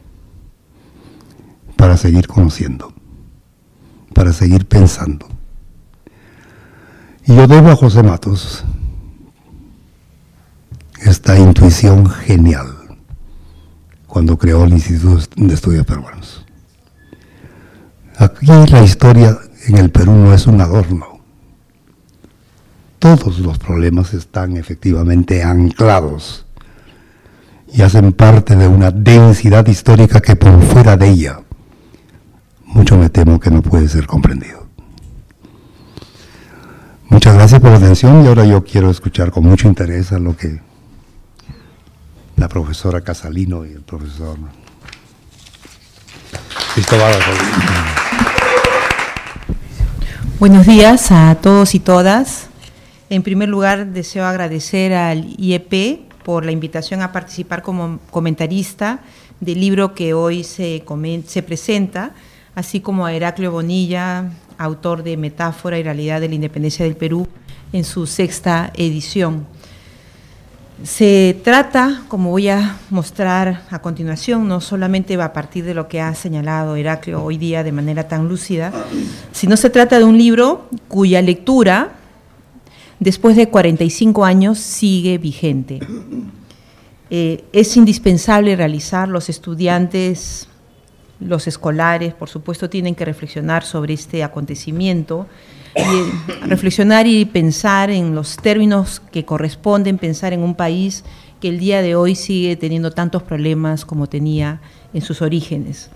para seguir conociendo, para seguir pensando. Y yo debo a José Matos esta intuición genial cuando creó el Instituto de Estudios Peruanos. Aquí la historia en el Perú no es un adorno. Todos los problemas están efectivamente anclados y hacen parte de una densidad histórica que por fuera de ella, mucho me temo que no puede ser comprendido. Muchas gracias por la atención y ahora yo quiero escuchar con mucho interés a lo que la profesora Casalino y el profesor Cristóbal. Buenos días a todos y todas. En primer lugar, deseo agradecer al IEP por la invitación a participar como comentarista del libro que hoy se presenta, así como a Heraclio Bonilla, autor de Metáfora y Realidad de la Independencia del Perú, en su 6ª edición. Se trata, como voy a mostrar a continuación, no solamente va a partir de lo que ha señalado Heraclio hoy día de manera tan lúcida, sino se trata de un libro cuya lectura, después de 45 años, sigue vigente. Es indispensable realizar, los estudiantes, los escolares, por supuesto, tienen que reflexionar sobre este acontecimiento, y reflexionar y pensar en los términos que corresponden, pensar en un país que el día de hoy sigue teniendo tantos problemas como tenía en sus orígenes.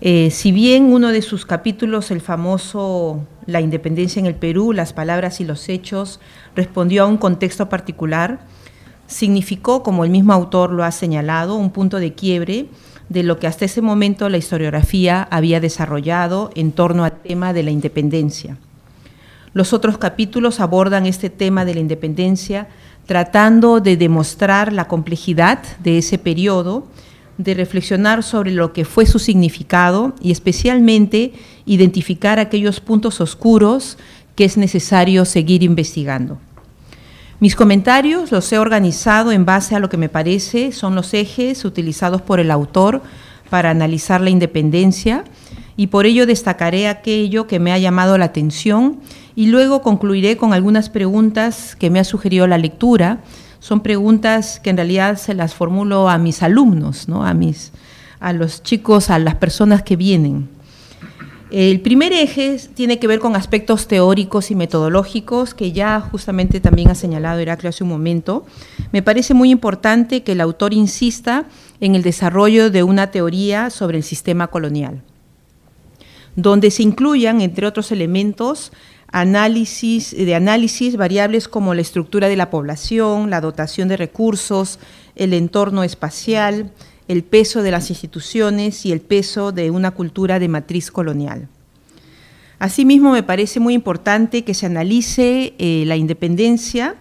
Si bien uno de sus capítulos, el famoso La independencia en el Perú, las palabras y los hechos, respondió a un contexto particular, significó, como el mismo autor lo ha señalado, un punto de quiebre de lo que hasta ese momento la historiografía había desarrollado en torno al tema de la independencia. Los otros capítulos abordan este tema de la independencia tratando de demostrar la complejidad de ese periodo, de reflexionar sobre lo que fue su significado y especialmente identificar aquellos puntos oscuros que es necesario seguir investigando. Mis comentarios los he organizado en base a lo que me parece son los ejes utilizados por el autor para analizar la independencia, y por ello destacaré aquello que me ha llamado la atención y luego concluiré con algunas preguntas que me ha sugerido la lectura. Son preguntas que en realidad se las formulo a mis alumnos, ¿no? a los chicos, a las personas que vienen. El primer eje tiene que ver con aspectos teóricos y metodológicos que ya justamente también ha señalado Heraclio hace un momento. Me parece muy importante que el autor insista en el desarrollo de una teoría sobre el sistema colonial, donde se incluyan, entre otros elementos, análisis variables como la estructura de la población, la dotación de recursos, el entorno espacial, el peso de las instituciones y el peso de una cultura de matriz colonial. Asimismo, me parece muy importante que se analice la independencia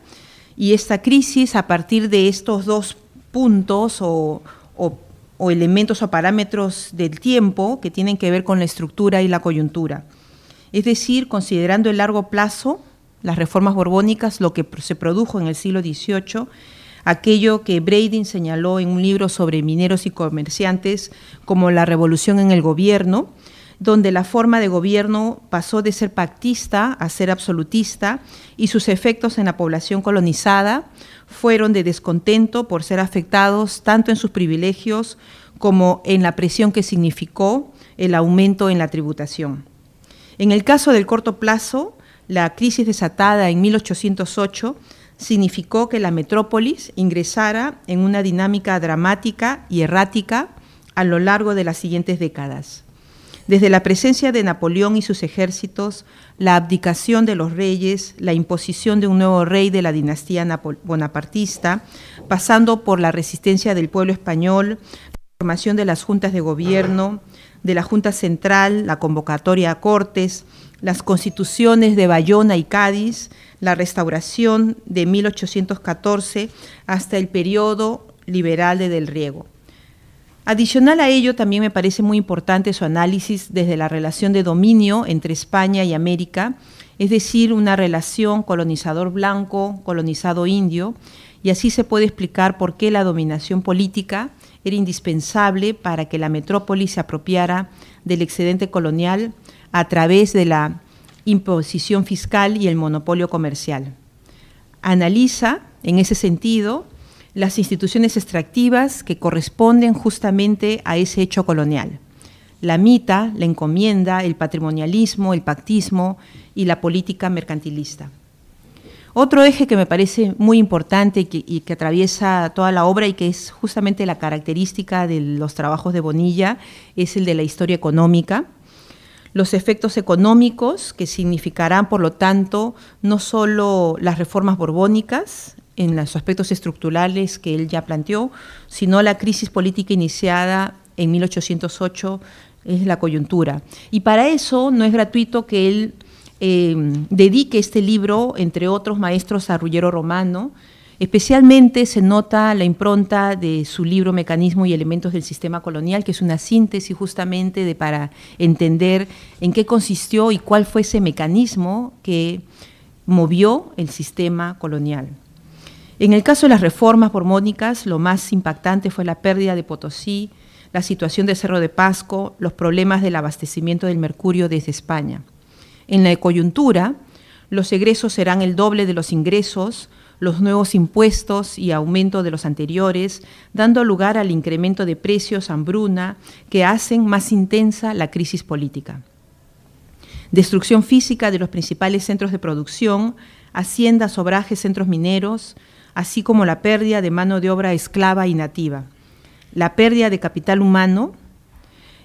y esta crisis a partir de estos dos puntos o elementos o parámetros del tiempo que tienen que ver con la estructura y la coyuntura. Es decir, considerando el largo plazo, las reformas borbónicas, lo que se produjo en el siglo XVIII, aquello que Breidin señaló en un libro sobre mineros y comerciantes como la revolución en el gobierno, donde la forma de gobierno pasó de ser pactista a ser absolutista y sus efectos en la población colonizada fueron de descontento por ser afectados tanto en sus privilegios como en la presión que significó el aumento en la tributación. En el caso del corto plazo, la crisis desatada en 1808 significó que la metrópolis ingresara en una dinámica dramática y errática a lo largo de las siguientes décadas. Desde la presencia de Napoleón y sus ejércitos, la abdicación de los reyes, la imposición de un nuevo rey de la dinastía bonapartista, pasando por la resistencia del pueblo español, la formación de las juntas de gobierno, de la Junta Central, la convocatoria a Cortes, las constituciones de Bayona y Cádiz, la restauración de 1814 hasta el periodo liberal de Del Riego. Adicional a ello, también me parece muy importante su análisis desde la relación de dominio entre España y América, es decir, una relación colonizador blanco, colonizado indio, y así se puede explicar por qué la dominación política era indispensable para que la metrópoli se apropiara del excedente colonial a través de la imposición fiscal y el monopolio comercial. Analiza, en ese sentido, las instituciones extractivas que corresponden justamente a ese hecho colonial: la mita, la encomienda, el patrimonialismo, el pactismo y la política mercantilista. Otro eje que me parece muy importante y que atraviesa toda la obra y que es justamente la característica de los trabajos de Bonilla es el de la historia económica. Los efectos económicos que significarán, por lo tanto, no solo las reformas borbónicas en los aspectos estructurales que él ya planteó, sino la crisis política iniciada en 1808 es la coyuntura. Y para eso no es gratuito que él dedique este libro, entre otros maestros, a Ruggiero Romano. Especialmente se nota la impronta de su libro Mecanismo y elementos del sistema colonial, que es una síntesis justamente para entender en qué consistió y cuál fue ese mecanismo que movió el sistema colonial. En el caso de las reformas borbónicas, lo más impactante fue la pérdida de Potosí, la situación de Cerro de Pasco, los problemas del abastecimiento del mercurio desde España. En la coyuntura, los egresos serán el doble de los ingresos, los nuevos impuestos y aumento de los anteriores, dando lugar al incremento de precios, hambruna, que hacen más intensa la crisis política. Destrucción física de los principales centros de producción, haciendas, obrajes, centros mineros, así como la pérdida de mano de obra esclava y nativa, la pérdida de capital humano,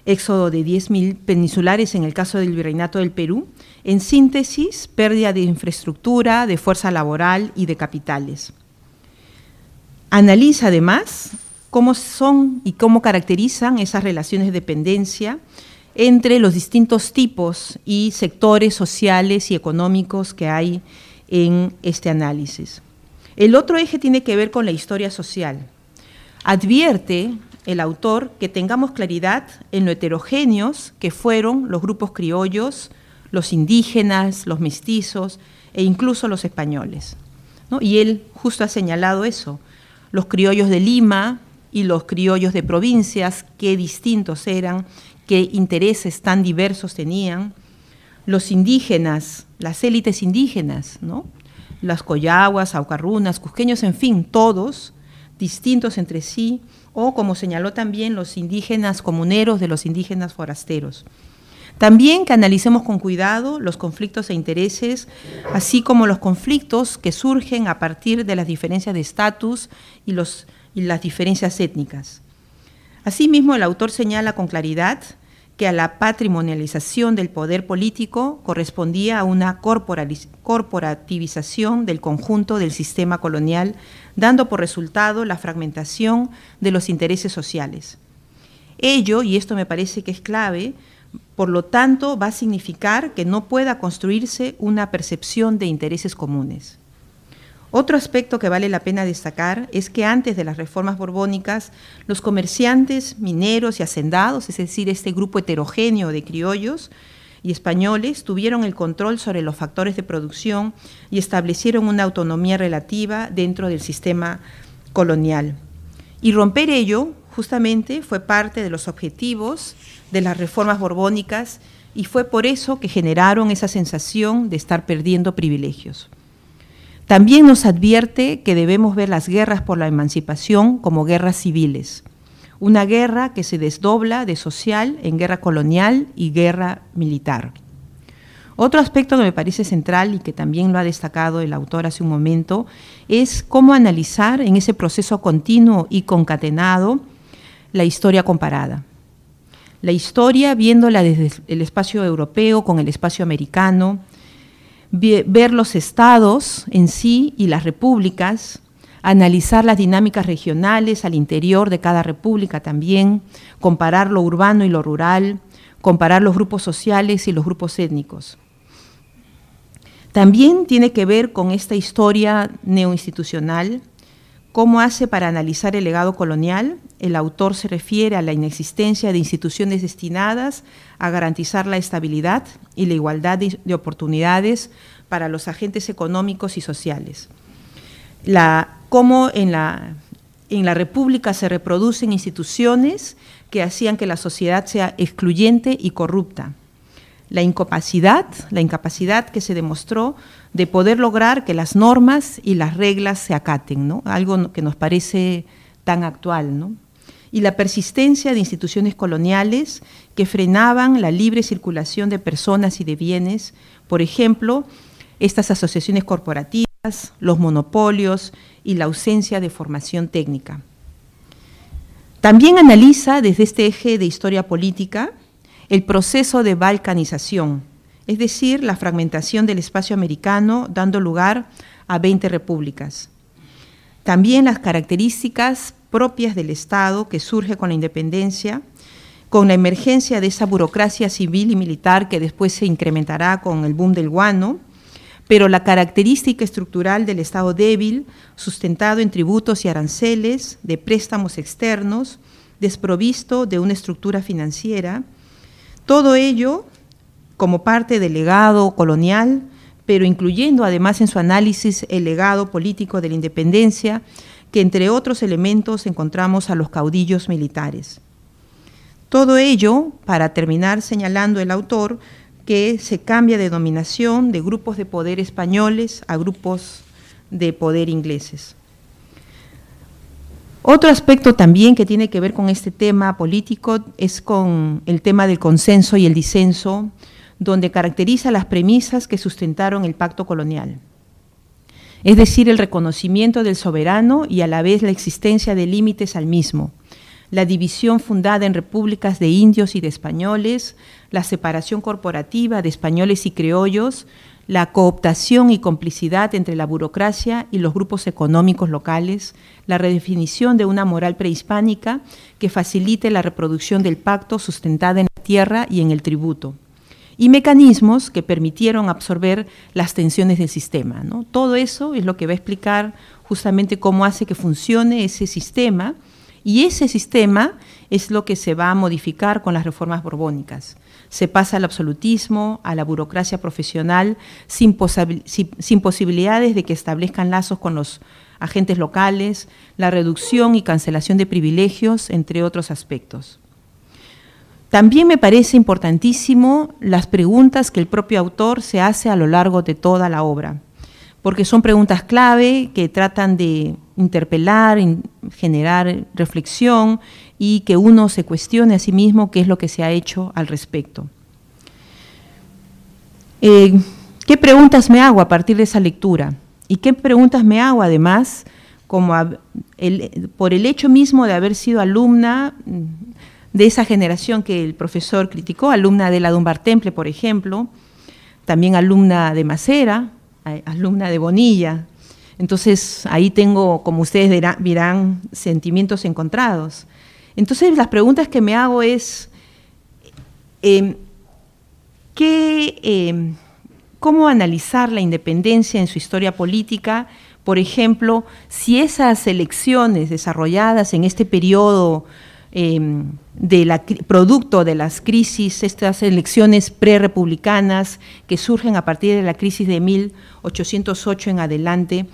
éxodo de 10.000 peninsulares en el caso del Virreinato del Perú, en síntesis, pérdida de infraestructura, de fuerza laboral y de capitales. Analiza además cómo son y cómo caracterizan esas relaciones de dependencia entre los distintos tipos y sectores sociales y económicos que hay en este análisis. El otro eje tiene que ver con la historia social. Advierte el autor que tengamos claridad en lo heterogéneos que fueron los grupos criollos, los indígenas, los mestizos e incluso los españoles, ¿no? Y él justo ha señalado eso, los criollos de Lima y los criollos de provincias, qué distintos eran, qué intereses tan diversos tenían, los indígenas, las élites indígenas, ¿no? Las coyaguas, aucarrunas, cusqueños, en fin, todos distintos entre sí, o como señaló también los indígenas comuneros de los indígenas forasteros. También que analicemos con cuidado los conflictos e intereses, así como los conflictos que surgen a partir de las diferencias de estatus y las diferencias étnicas. Asimismo, el autor señala con claridad que a la patrimonialización del poder político correspondía a una corporativización del conjunto del sistema colonial, dando por resultado la fragmentación de los intereses sociales. Ello, y esto me parece que es clave, por lo tanto va a significar que no pueda construirse una percepción de intereses comunes. Otro aspecto que vale la pena destacar es que antes de las reformas borbónicas, los comerciantes, mineros y hacendados, es decir, este grupo heterogéneo de criollos y españoles, tuvieron el control sobre los factores de producción y establecieron una autonomía relativa dentro del sistema colonial. Y romper ello, justamente, fue parte de los objetivos de las reformas borbónicas y fue por eso que generaron esa sensación de estar perdiendo privilegios. También nos advierte que debemos ver las guerras por la emancipación como guerras civiles, una guerra que se desdobla de social en guerra colonial y guerra militar. Otro aspecto que me parece central y que también lo ha destacado el autor hace un momento es cómo analizar en ese proceso continuo y concatenado la historia comparada. La historia viéndola desde el espacio europeo con el espacio americano, ver los estados en sí y las repúblicas, analizar las dinámicas regionales al interior de cada república también, comparar lo urbano y lo rural, comparar los grupos sociales y los grupos étnicos. También tiene que ver con esta historia neoinstitucional, cómo hace para analizar el legado colonial. El autor se refiere a la inexistencia de instituciones destinadas a garantizar la estabilidad y la igualdad de oportunidades para los agentes económicos y sociales. Cómo en la República se reproducen instituciones que hacían que la sociedad sea excluyente y corrupta. La incapacidad que se demostró de poder lograr que las normas y las reglas se acaten, ¿no? Algo que nos parece tan actual, ¿no? Y la persistencia de instituciones coloniales que frenaban la libre circulación de personas y de bienes, por ejemplo, estas asociaciones corporativas, los monopolios y la ausencia de formación técnica. También analiza desde este eje de historia política el proceso de balcanización, es decir, la fragmentación del espacio americano dando lugar a 20 repúblicas. También las características propias del Estado que surge con la independencia, con la emergencia de esa burocracia civil y militar que después se incrementará con el boom del guano, pero la característica estructural del Estado débil, sustentado en tributos y aranceles, de préstamos externos, desprovisto de una estructura financiera, todo ello como parte del legado colonial, pero incluyendo además en su análisis el legado político de la independencia, que entre otros elementos encontramos a los caudillos militares. Todo ello, para terminar señalando el autor, que se cambia de denominación de grupos de poder españoles a grupos de poder ingleses. Otro aspecto también que tiene que ver con este tema político es con el tema del consenso y el disenso, donde caracteriza las premisas que sustentaron el pacto colonial. Es decir, el reconocimiento del soberano y a la vez la existencia de límites al mismo, la división fundada en repúblicas de indios y de españoles, la separación corporativa de españoles y criollos, la cooptación y complicidad entre la burocracia y los grupos económicos locales, la redefinición de una moral prehispánica que facilite la reproducción del pacto sustentada en la tierra y en el tributo, y mecanismos que permitieron absorber las tensiones del sistema, ¿no? Todo eso es lo que va a explicar justamente cómo hace que funcione ese sistema Y ese sistema es lo que se va a modificar con las reformas borbónicas. Se pasa al absolutismo, a la burocracia profesional, sin posibilidades de que establezcan lazos con los agentes locales, la reducción y cancelación de privilegios, entre otros aspectos. También me parece importantísimo las preguntas que el propio autor se hace a lo largo de toda la obra, porque son preguntas clave que tratan de interpelar, generar reflexión y que uno se cuestione a sí mismo qué es lo que se ha hecho al respecto. ¿Qué preguntas me hago a partir de esa lectura? ¿Y qué preguntas me hago además por el hecho mismo de haber sido alumna de esa generación que el profesor criticó, alumna de la Dunbar Temple, por ejemplo, también alumna de Macera, alumna de Bonilla? Entonces, ahí tengo, como ustedes verán, sentimientos encontrados. Entonces, las preguntas que me hago es, ¿cómo analizar la independencia en su historia política? Por ejemplo, si esas elecciones desarrolladas en este periodo producto de las crisis, estas elecciones prerepublicanas que surgen a partir de la crisis de 1808 en adelante,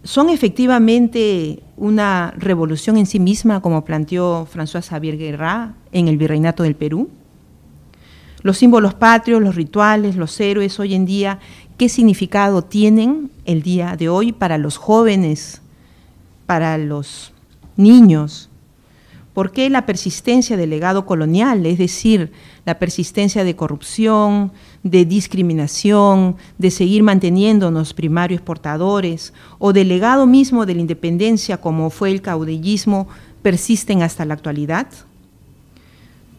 son efectivamente una revolución en sí misma, como planteó François Xavier Guerra en el Virreinato del Perú. Los símbolos patrios, los rituales, los héroes hoy en día, ¿qué significado tienen el día de hoy para los jóvenes, para los niños? ¿Por qué la persistencia del legado colonial, es decir, la persistencia de corrupción, de discriminación, de seguir manteniéndonos primarios exportadores, o del legado mismo de la independencia, como fue el caudillismo, persisten hasta la actualidad?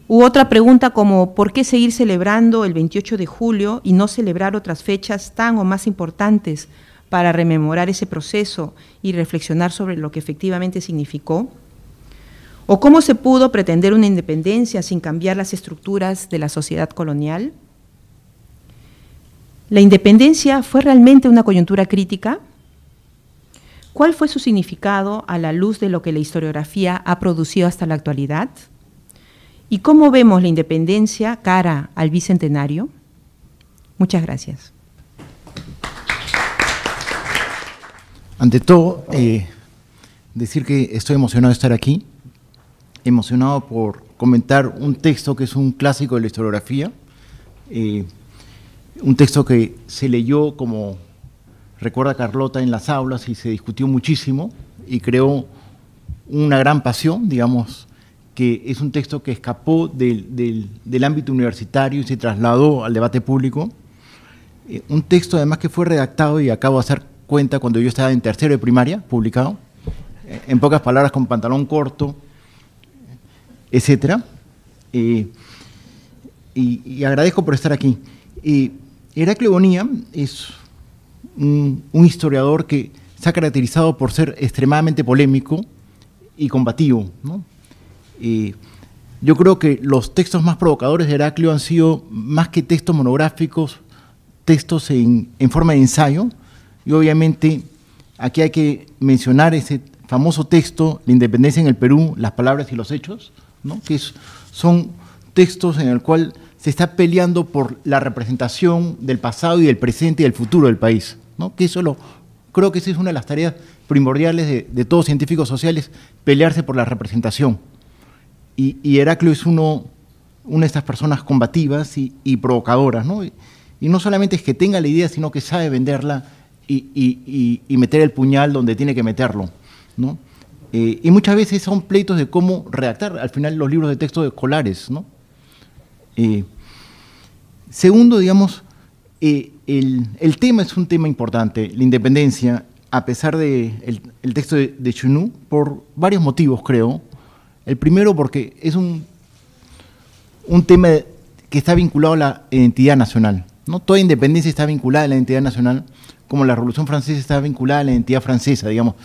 U otra pregunta como, ¿por qué seguir celebrando el 28 de julio y no celebrar otras fechas tan o más importantes para rememorar ese proceso y reflexionar sobre lo que efectivamente significó? ¿O cómo se pudo pretender una independencia sin cambiar las estructuras de la sociedad colonial? ¿La independencia fue realmente una coyuntura crítica? ¿Cuál fue su significado a la luz de lo que la historiografía ha producido hasta la actualidad? ¿Y cómo vemos la independencia cara al bicentenario? Muchas gracias. Ante todo, decir que estoy emocionado de estar aquí, emocionado por comentar un texto que es un clásico de la historiografía, un texto que se leyó, como recuerda Carlota, en las aulas y se discutió muchísimo y creó una gran pasión, digamos, que es un texto que escapó del ámbito universitario y se trasladó al debate público. Un texto además que fue redactado, y acabo de hacer cuenta, cuando yo estaba en tercero de primaria, publicado, en pocas palabras, con pantalón corto, etcétera. Y agradezco por estar aquí. Heraclio Bonilla es un historiador que se ha caracterizado por ser extremadamente polémico y combativo, ¿no? Yo creo que los textos más provocadores de Heraclio han sido, más que textos monográficos, textos en forma de ensayo, y obviamente aquí hay que mencionar ese famoso texto, La independencia en el Perú, las palabras y los hechos, ¿no? Que son textos en el cual se está peleando por la representación del pasado y del presente y del futuro del país, ¿no? Que creo que esa es una de las tareas primordiales de todos científicos sociales, pelearse por la representación. Y Heraclio es una de estas personas combativas y provocadoras, ¿no? Y no solamente es que tenga la idea, sino que sabe venderla y meter el puñal donde tiene que meterlo, ¿no? Y muchas veces son pleitos de cómo redactar al final los libros de texto escolares, ¿no? Segundo, digamos, el tema es un tema importante, la independencia, a pesar del texto de Chunú, por varios motivos, creo. El primero, porque es un tema que está vinculado a la identidad nacional, ¿no? Toda independencia está vinculada a la identidad nacional, como la Revolución Francesa está vinculada a la identidad francesa, digamos.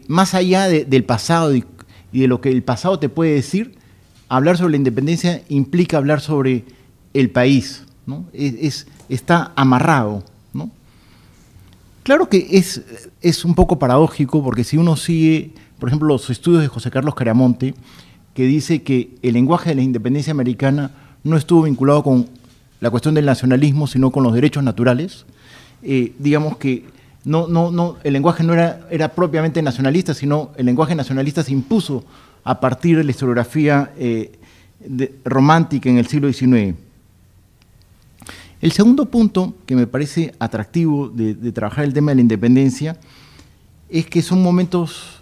Más allá del pasado y de lo que el pasado te puede decir, hablar sobre la independencia implica hablar sobre el país, ¿no? Está amarrado, ¿no? Claro que es un poco paradójico, porque si uno sigue por ejemplo, los estudios de José Carlos Caramonte, que dice que el lenguaje de la independencia americana no estuvo vinculado con la cuestión del nacionalismo, sino con los derechos naturales. Digamos que el lenguaje no era propiamente nacionalista, sino el lenguaje nacionalista se impuso a partir de la historiografía romántica en el siglo XIX. El segundo punto que me parece atractivo de trabajar el tema de la independencia es que son momentos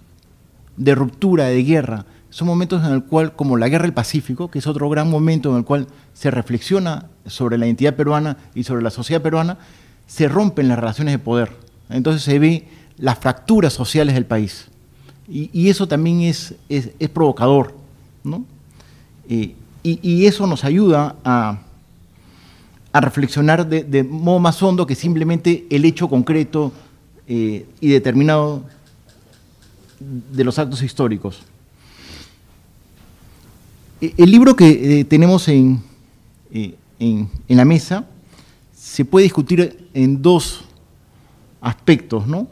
de ruptura, de guerra, son momentos en el cual, como la Guerra del Pacífico, que es otro gran momento en el cual se reflexiona sobre la identidad peruana y sobre la sociedad peruana, se rompen las relaciones de poder. Entonces se ve las fracturas sociales del país. Y eso también es provocador, ¿no? Y eso nos ayuda a reflexionar de modo más hondo que simplemente el hecho concreto y determinado de los actos históricos. El libro que tenemos en la mesa se puede discutir en dos aspectos, ¿no?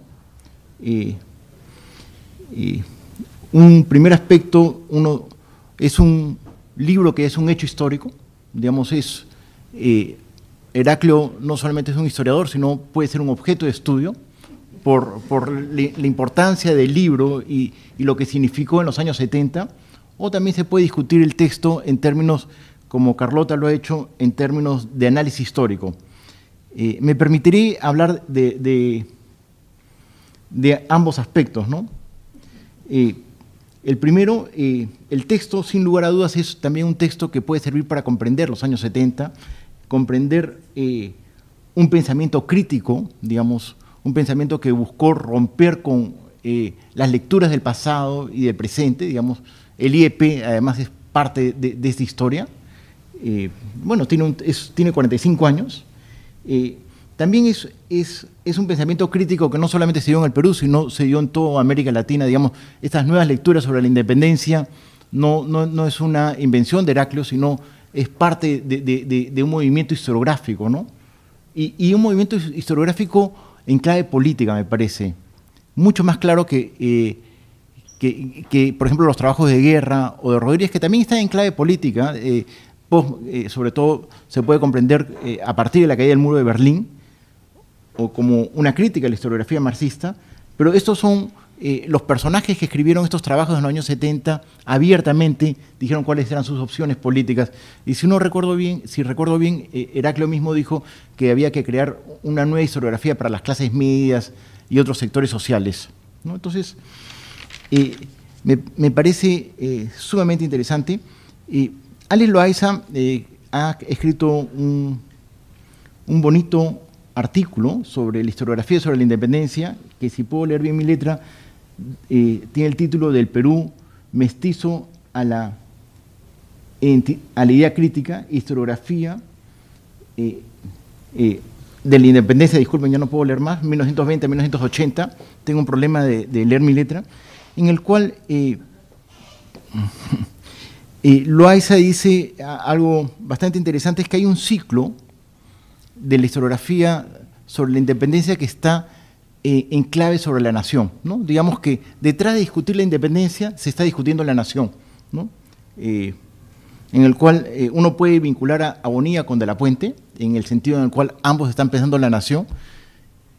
Un primer aspecto, es un libro que es un hecho histórico, digamos, Heraclio no solamente es un historiador, sino puede ser un objeto de estudio por la importancia del libro y lo que significó en los años 70, o también se puede discutir el texto en términos, como Carlota lo ha hecho, en términos de análisis histórico. Me permitiré hablar de ambos aspectos, ¿no? El primero, el texto, sin lugar a dudas, es también un texto que puede servir para comprender los años 70, comprender un pensamiento crítico, digamos, un pensamiento que buscó romper con las lecturas del pasado y del presente, digamos. El IEP, además, es parte de esta historia. Bueno, tiene 45 años. También es un pensamiento crítico que no solamente se dio en el Perú, sino se dio en toda América Latina. Digamos, estas nuevas lecturas sobre la independencia no es una invención de Heraclio, sino es parte de un movimiento historiográfico, ¿no? Y un movimiento historiográfico en clave política, me parece. Mucho más claro que por ejemplo, los trabajos de Guerra o de Rodríguez, que también están en clave política. Sobre todo se puede comprender a partir de la caída del muro de Berlín, o como una crítica a la historiografía marxista, pero estos son los personajes que escribieron estos trabajos en los años 70, abiertamente dijeron cuáles eran sus opciones políticas. Y si recuerdo bien, Heraclio mismo dijo que había que crear una nueva historiografía para las clases medias y otros sectores sociales, ¿no? Entonces, me parece sumamente interesante. Alex Loaiza ha escrito un bonito artículo sobre la historiografía sobre la independencia, que si puedo leer bien mi letra, tiene el título del Perú mestizo a la idea crítica, historiografía de la independencia, disculpen, ya no puedo leer más, 1920-1980, tengo un problema de leer mi letra, en el cual Loaiza dice algo bastante interesante, es que hay un ciclo de la historiografía sobre la independencia que está en clave sobre la nación, ¿no? Digamos que detrás de discutir la independencia se está discutiendo la nación, ¿no? En el cual uno puede vincular a Bonilla con De la Puente, en el sentido en el cual ambos están pensando en la nación.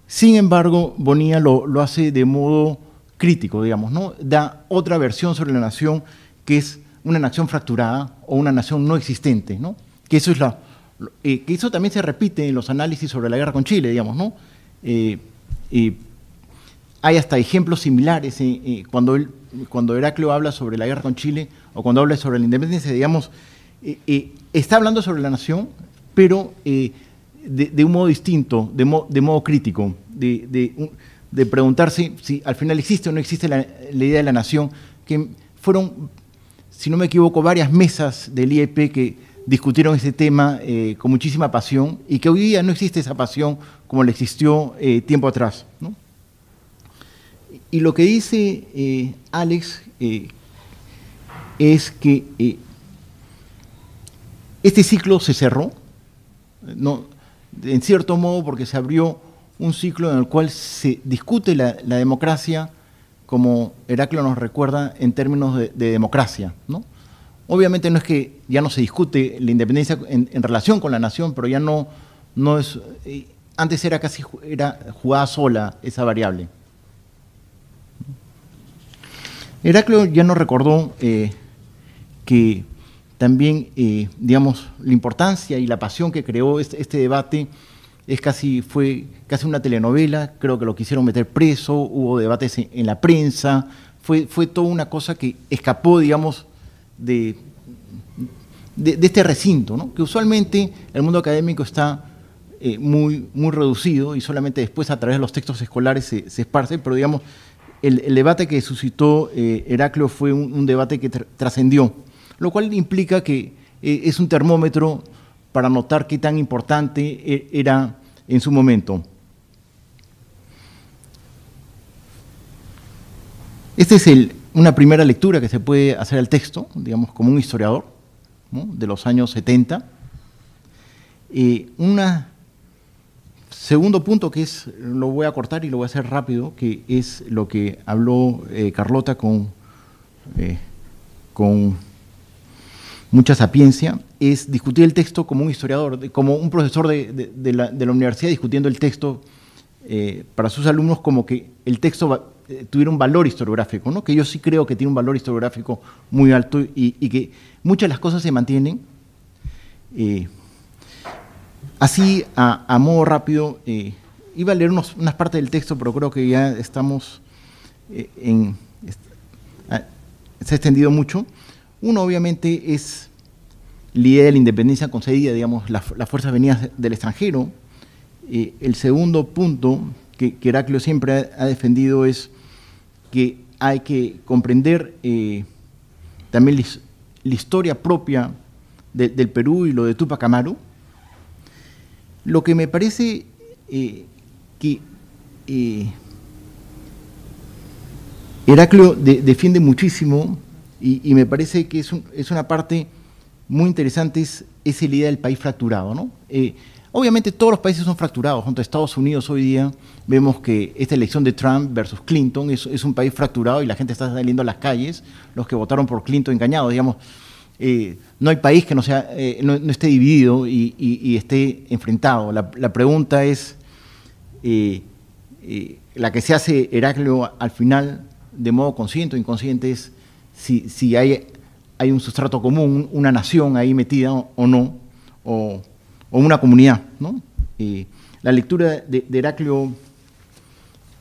Sin embargo, Bonilla lo hace de modo crítico, digamos, ¿no? Da otra versión sobre la nación, que es una nación fracturada o una nación no existente, ¿no? Que eso también se repite en los análisis sobre la guerra con Chile, digamos, ¿no? Hay hasta ejemplos similares cuando Heraclio habla sobre la guerra con Chile o cuando habla sobre la independencia, digamos, está hablando sobre la nación, pero de un modo distinto, de modo crítico, de preguntarse si al final existe o no existe la idea de la nación, que fueron, si no me equivoco, varias mesas del IEP que discutieron ese tema con muchísima pasión y que hoy día no existe esa pasión como la existió tiempo atrás, ¿no? Y lo que dice Alex es que este ciclo se cerró, ¿no? En cierto modo porque se abrió un ciclo en el cual se discute la democracia como Heraclio nos recuerda en términos de democracia, ¿no? Obviamente no es que ya no se discute la independencia en relación con la nación, pero ya no es... antes era jugada sola esa variable. Heraclio ya nos recordó que también, digamos, la importancia y la pasión que creó este debate fue casi una telenovela. Creo que lo quisieron meter preso, hubo debates en la prensa, fue toda una cosa que escapó, digamos, de este recinto, ¿no? Que usualmente el mundo académico está muy reducido y solamente después a través de los textos escolares se esparce, pero digamos, el debate que suscitó Heraclio fue un debate que trascendió, lo cual implica que es un termómetro para notar qué tan importante era en su momento. Esta es una primera lectura que se puede hacer al texto, digamos, como un historiador, ¿no?, de los años 70. Un segundo punto lo voy a cortar y lo voy a hacer rápido, que es lo que habló Carlota con mucha sapiencia, es discutir el texto como un historiador, como un profesor de la universidad discutiendo el texto para sus alumnos, como que el texto tuviera un valor historiográfico, ¿no? Que yo sí creo que tiene un valor historiográfico muy alto y que muchas de las cosas se mantienen. Así, a modo rápido, iba a leer unas partes del texto, pero creo que ya estamos se ha extendido mucho. Uno, obviamente, es la idea de la independencia concedida, digamos, las fuerzas venidas del extranjero. El segundo punto que Heraclio siempre ha defendido es que hay que comprender también la historia propia del Perú y lo de Túpac Amaru. Lo que me parece que Heraclio defiende muchísimo y me parece que es una parte muy interesante, es la idea del país fracturado, ¿no? Obviamente todos los países son fracturados. Junto a Estados Unidos hoy día vemos que esta elección de Trump versus Clinton es un país fracturado y la gente está saliendo a las calles, los que votaron por Clinton engañados, digamos. No hay país que no esté dividido y esté enfrentado. La pregunta es la que se hace Heraclio al final, de modo consciente o inconsciente, es si hay un sustrato común, una nación ahí metida o no, o una comunidad, ¿no? La lectura de Heraclio,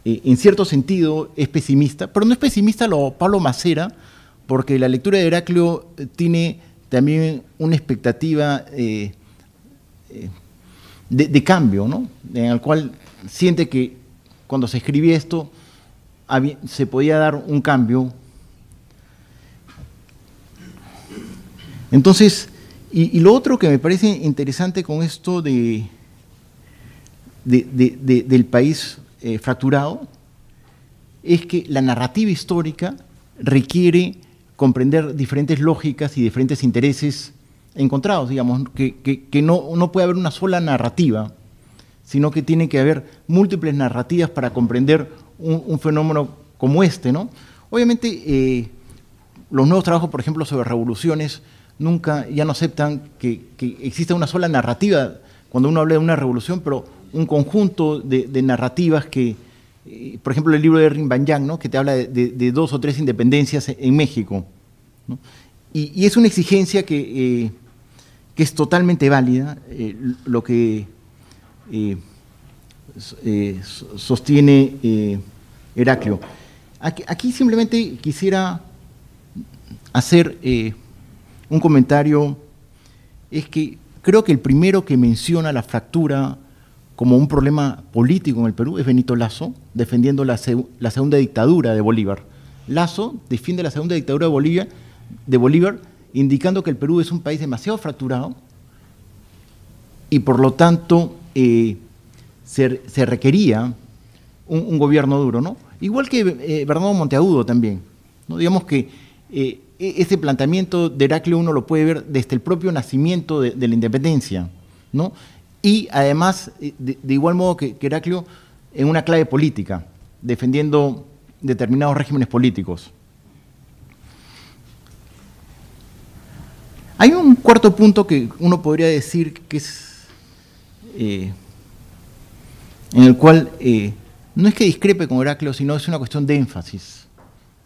en cierto sentido, es pesimista, pero no es pesimista lo Pablo Macera, porque la lectura de Heraclio tiene también una expectativa de cambio, ¿no? En el cual siente que cuando se escribía esto se podía dar un cambio. Entonces, y lo otro que me parece interesante con esto del país fracturado es que la narrativa histórica requiere comprender diferentes lógicas y diferentes intereses encontrados, digamos, que no puede haber una sola narrativa, sino que tiene que haber múltiples narrativas para comprender un fenómeno como este, ¿no? Obviamente, los nuevos trabajos, por ejemplo, sobre revoluciones, ya no aceptan que exista una sola narrativa cuando uno habla de una revolución, pero un conjunto de narrativas que, por ejemplo, el libro de Erwin Banyang, ¿no?, que te habla de 2 o 3 independencias en México, ¿no? Y es una exigencia que es totalmente válida, lo que sostiene Heraclio. Aquí simplemente quisiera hacer un comentario, es que creo que el primero que menciona la fractura como un problema político en el Perú es Benito Lazo, defendiendo la segunda dictadura de Bolívar. Lazo defiende la segunda dictadura de Bolívar, indicando que el Perú es un país demasiado fracturado y por lo tanto se requería un gobierno duro, ¿no? Igual que Bernardo Monteagudo también, ¿no? Digamos que ese planteamiento de Heraclio uno lo puede ver desde el propio nacimiento de la independencia, ¿no? Y además, de igual modo que Heraclio, en una clave política, defendiendo determinados regímenes políticos. Hay un cuarto punto que uno podría decir que es en el cual no es que discrepe con Heraclio, sino es una cuestión de énfasis,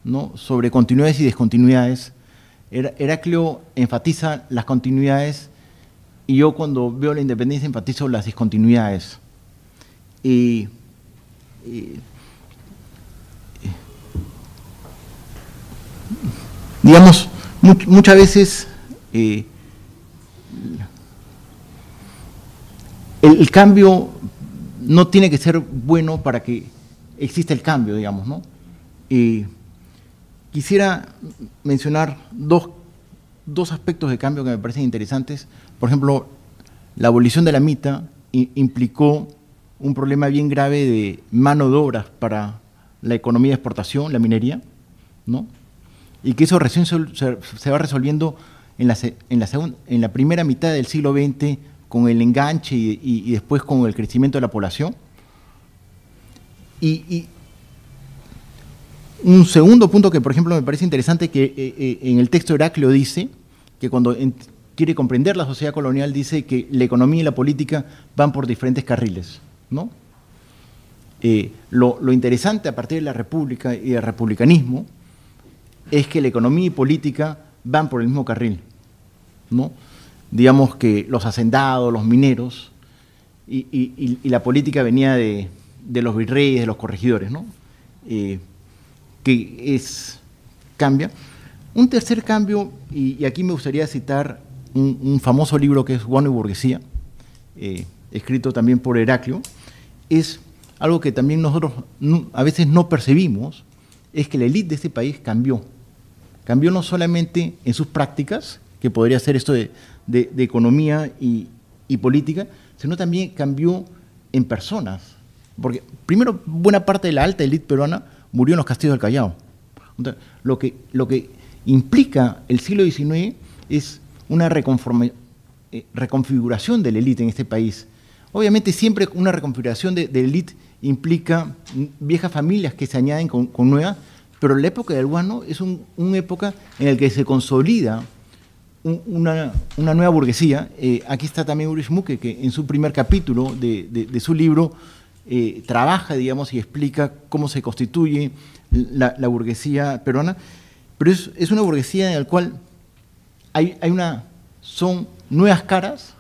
¿no?, sobre continuidades y descontinuidades. Heraclio enfatiza las continuidades y yo, cuando veo la independencia, enfatizo las discontinuidades. Digamos, muchas veces el cambio no tiene que ser bueno para que exista el cambio, digamos, ¿no? Quisiera mencionar dos aspectos de cambio que me parecen interesantes. Por ejemplo, la abolición de la mita implicó un problema bien grave de mano de obra para la economía de exportación, la minería, ¿no? Y que eso recién se va resolviendo en la primera mitad del siglo XX con el enganche y después con el crecimiento de la población. Y un segundo punto que, por ejemplo, me parece interesante, que en el texto de Heraclio dice que cuando quiere comprender la sociedad colonial, dice que la economía y la política van por diferentes carriles, ¿no? Lo interesante a partir de la República y del republicanismo es que la economía y política van por el mismo carril, ¿no? Digamos que los hacendados, los mineros y la política venía de los virreyes, de los corregidores, ¿no? Cambia. Un tercer cambio, y aquí me gustaría citar un famoso libro que es Guano y Burguesía, escrito también por Heraclio, es algo que también nosotros a veces no percibimos, es que la élite de este país cambió. Cambió no solamente en sus prácticas, que podría ser esto de economía y política, sino también cambió en personas. Porque primero, buena parte de la alta élite peruana murió en los castillos del Callao. Entonces, lo que implica el siglo XIX es una reconfiguración de la élite en este país. Obviamente siempre una reconfiguración de la élite implica viejas familias que se añaden con nuevas, pero la época del Guano es una época en la que se consolida una nueva burguesía. Aquí está también Ulrich Mucke, que en su primer capítulo de su libro trabaja, digamos, y explica cómo se constituye la burguesía peruana, pero es una burguesía en la cual son nuevas caras,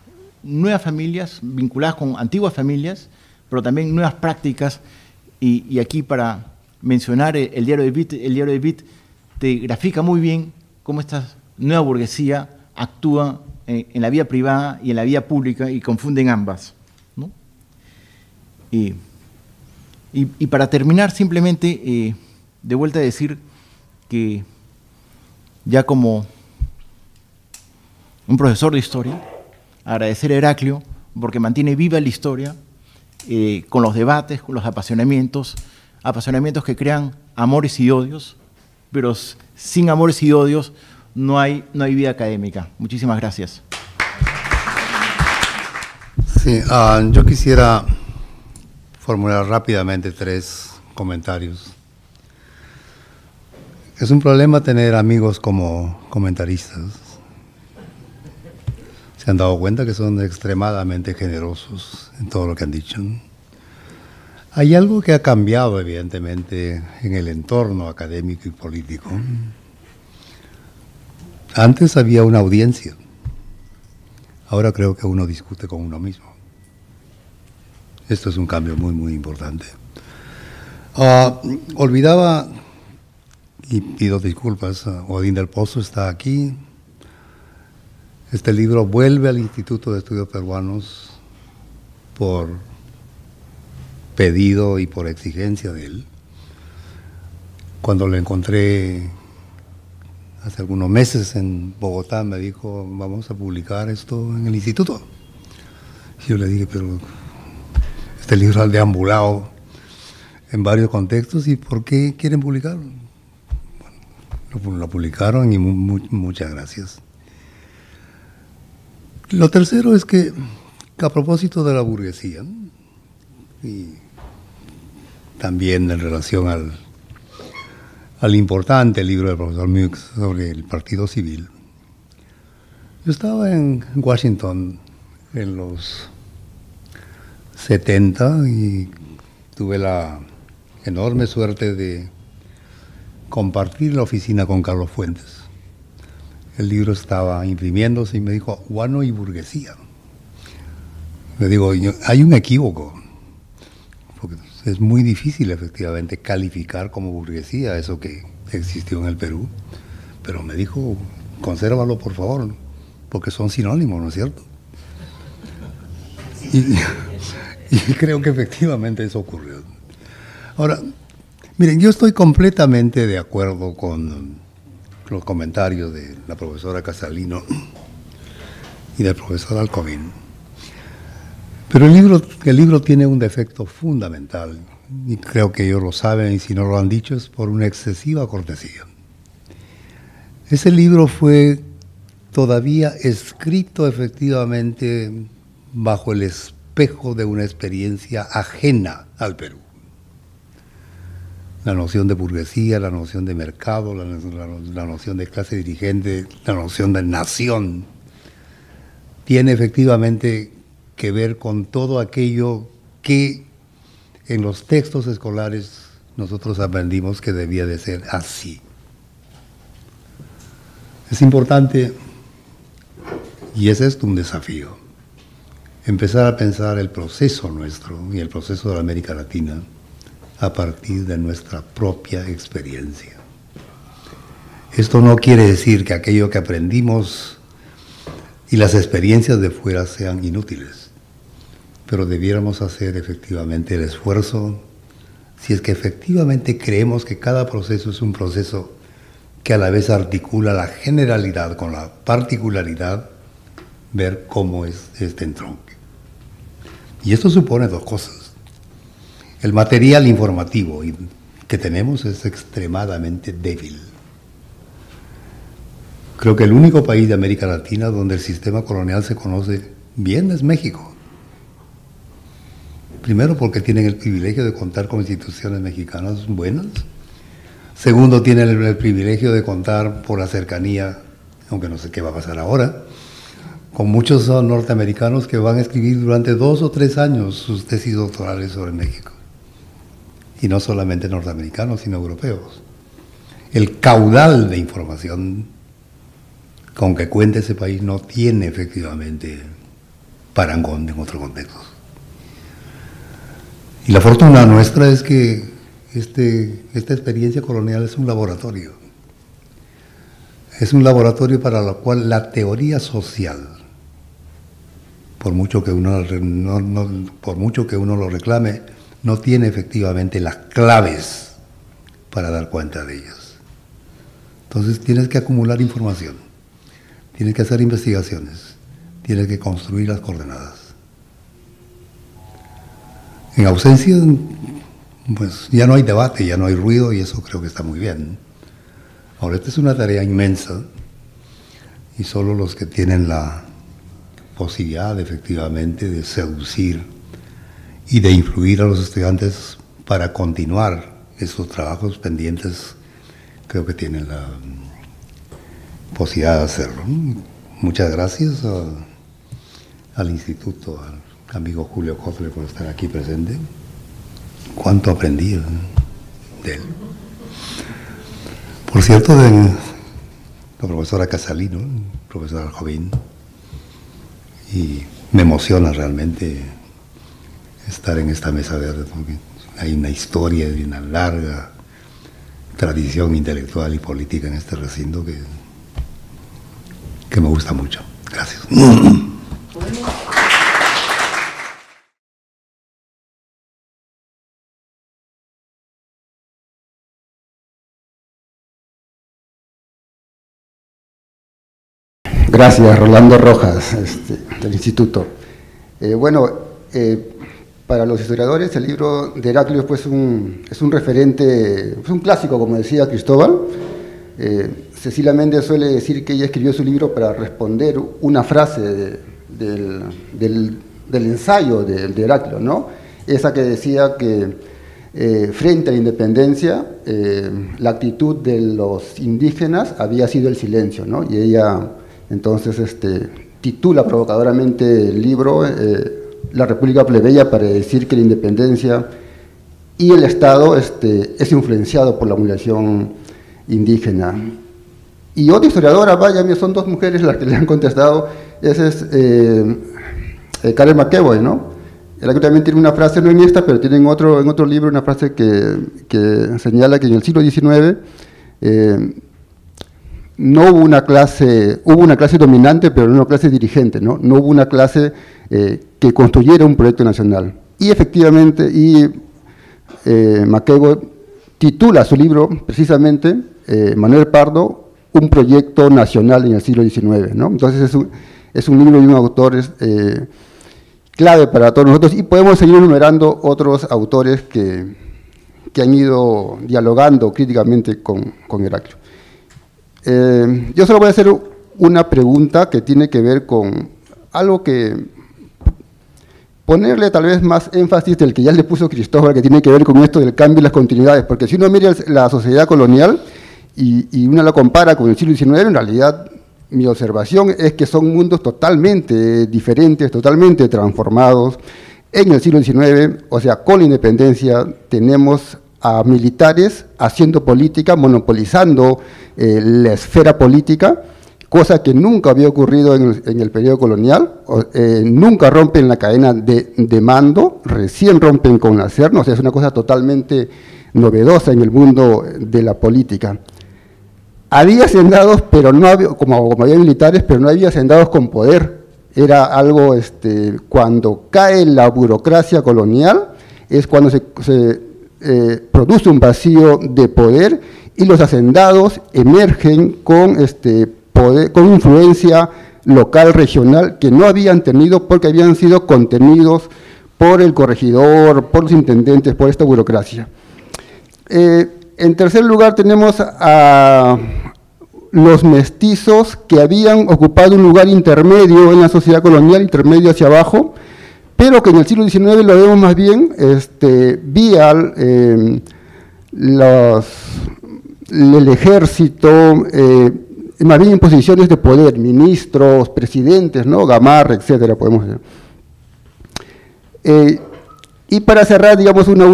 nuevas familias vinculadas con antiguas familias, pero también nuevas prácticas, y aquí para mencionar el diario de Bit te grafica muy bien cómo esta nueva burguesía actúa en la vida privada y en la vida pública y confunden ambas, ¿no? Y para terminar, simplemente de vuelta a decir que ya como un profesor de historia, agradecer a Heraclio porque mantiene viva la historia con los debates, con los apasionamientos que crean amores y odios, pero sin amores y odios no hay vida académica. Muchísimas gracias. Sí, yo quisiera formular rápidamente 3 comentarios. Es un problema tener amigos como comentaristas. Se han dado cuenta que son extremadamente generosos en todo lo que han dicho. Hay algo que ha cambiado, evidentemente, en el entorno académico y político. Antes había una audiencia. Ahora creo que uno discute con uno mismo. Esto es un cambio muy, muy importante. Olvidaba, y pido disculpas, Odín del Pozo está aquí. Este libro vuelve al Instituto de Estudios Peruanos por pedido y por exigencia de él. Cuando lo encontré hace algunos meses en Bogotá, me dijo, vamos a publicar esto en el instituto. Y yo le dije, pero este libro ha deambulado en varios contextos, ¿y por qué quieren publicarlo? Bueno, lo publicaron y muchas gracias. Lo tercero es que a propósito de la burguesía, y también en relación al importante libro del profesor Meux sobre el Partido Civil. Yo estaba en Washington en los 70 y tuve la enorme suerte de compartir la oficina con Carlos Fuentes. El libro estaba imprimiéndose y me dijo, guano y burguesía. Le digo, hay un equívoco, porque es muy difícil efectivamente calificar como burguesía eso que existió en el Perú, pero me dijo, consérvalo por favor, porque son sinónimos, ¿no es cierto? Y creo que efectivamente eso ocurrió. Ahora, miren, yo estoy completamente de acuerdo con los comentarios de la profesora Casalino y del profesor Alcobín. Pero el libro tiene un defecto fundamental, y creo que ellos lo saben, y si no lo han dicho es por una excesiva cortesía. Ese libro fue todavía escrito efectivamente bajo el espejo de una experiencia ajena al Perú. La noción de burguesía, la noción de mercado, la noción de clase dirigente, la noción de nación, tiene efectivamente que ver con todo aquello que en los textos escolares nosotros aprendimos que debía de ser así. Es importante, y es esto un desafío, empezar a pensar el proceso nuestro y el proceso de la América Latina a partir de nuestra propia experiencia. Esto no quiere decir que aquello que aprendimos y las experiencias de fuera sean inútiles, pero debiéramos hacer efectivamente el esfuerzo, si es que efectivamente creemos que cada proceso es un proceso que a la vez articula la generalidad con la particularidad, ver cómo es este entronque. Y esto supone dos cosas. El material informativo que tenemos es extremadamente débil. Creo que el único país de América Latina donde el sistema colonial se conoce bien es México. Primero, porque tienen el privilegio de contar con instituciones mexicanas buenas. Segundo, tienen el privilegio de contar por la cercanía, aunque no sé qué va a pasar ahora, con muchos norteamericanos que van a escribir durante 2 o 3 años sus tesis doctorales sobre México. Y no solamente norteamericanos, sino europeos. El caudal de información con que cuenta ese país no tiene efectivamente parangón en otros contextos. Y la fortuna nuestra es que esta experiencia colonial es un laboratorio. Es un laboratorio para lo cual la teoría social, por mucho que uno lo reclame, no tiene efectivamente las claves para dar cuenta de ellas. Entonces tienes que acumular información, tienes que hacer investigaciones, tienes que construir las coordenadas. En ausencia, pues ya no hay debate, ya no hay ruido y eso creo que está muy bien. Ahora, esta es una tarea inmensa y solo los que tienen la posibilidad efectivamente de seducir y de influir a los estudiantes para continuar esos trabajos pendientes, creo que tienen la posibilidad de hacerlo. Muchas gracias al instituto, al amigo Julio Kotler por estar aquí presente. Cuánto aprendí de él. Por cierto, de la profesora Casalino, profesora Alcobín, y me emociona realmente estar en esta mesa verde, porque hay una historia de una larga tradición intelectual y política en este recinto que me gusta mucho. Gracias. Gracias, Rolando Rojas, del Instituto. Para los historiadores, el libro de Heraclio pues, es un referente, es un clásico, como decía Cristóbal. Cecilia Méndez suele decir que ella escribió su libro para responder una frase del ensayo de Heraclio, ¿no? Esa que decía que frente a la independencia, la actitud de los indígenas había sido el silencio, ¿no? Y ella entonces titula provocadoramente el libro La República Plebeya para decir que la independencia y el Estado es influenciado por la movilización indígena. Y otra historiadora, vaya, son dos mujeres las que le han contestado, esa es Karen McEvoy, ¿no? Ella que también tiene una frase, no en esta, pero tiene en otro libro una frase que señala que en el siglo XIX no hubo una clase, hubo una clase dominante, pero no una clase dirigente, ¿no? No hubo una clase que construyera un proyecto nacional. Y efectivamente, McEvoy titula su libro precisamente, Manuel Pardo, un proyecto nacional en el siglo XIX, ¿no? Entonces es un libro de un autor clave para todos nosotros, y podemos seguir enumerando otros autores que han ido dialogando críticamente con Heraclio. Yo solo voy a hacer una pregunta que tiene que ver con algo que ponerle tal vez más énfasis del que ya le puso Cristóbal, que tiene que ver con esto del cambio y las continuidades, porque si uno mira la sociedad colonial y uno la compara con el siglo XIX, en realidad mi observación es que son mundos totalmente diferentes, totalmente transformados. En el siglo XIX, o sea, con la independencia, tenemos a militares haciendo política, monopolizando la esfera política, cosa que nunca había ocurrido en el periodo colonial. Nunca rompen la cadena de mando, recién rompen con la CERN, o sea, es una cosa totalmente novedosa en el mundo de la política. Había hacendados, pero no había, como había militares, pero no había hacendados con poder. Era algo, cuando cae la burocracia colonial, es cuando se produce un vacío de poder y los hacendados emergen con, poder, con influencia local, regional, que no habían tenido porque habían sido contenidos por el corregidor, por los intendentes, por esta burocracia. En tercer lugar tenemos a los mestizos que habían ocupado un lugar intermedio en la sociedad colonial, intermedio hacia abajo, pero que en el siglo XIX lo vemos más bien vía el ejército, más bien en posiciones de poder, ministros, presidentes, ¿no? Gamarra, etcétera, podemos decir. Y para cerrar, digamos, una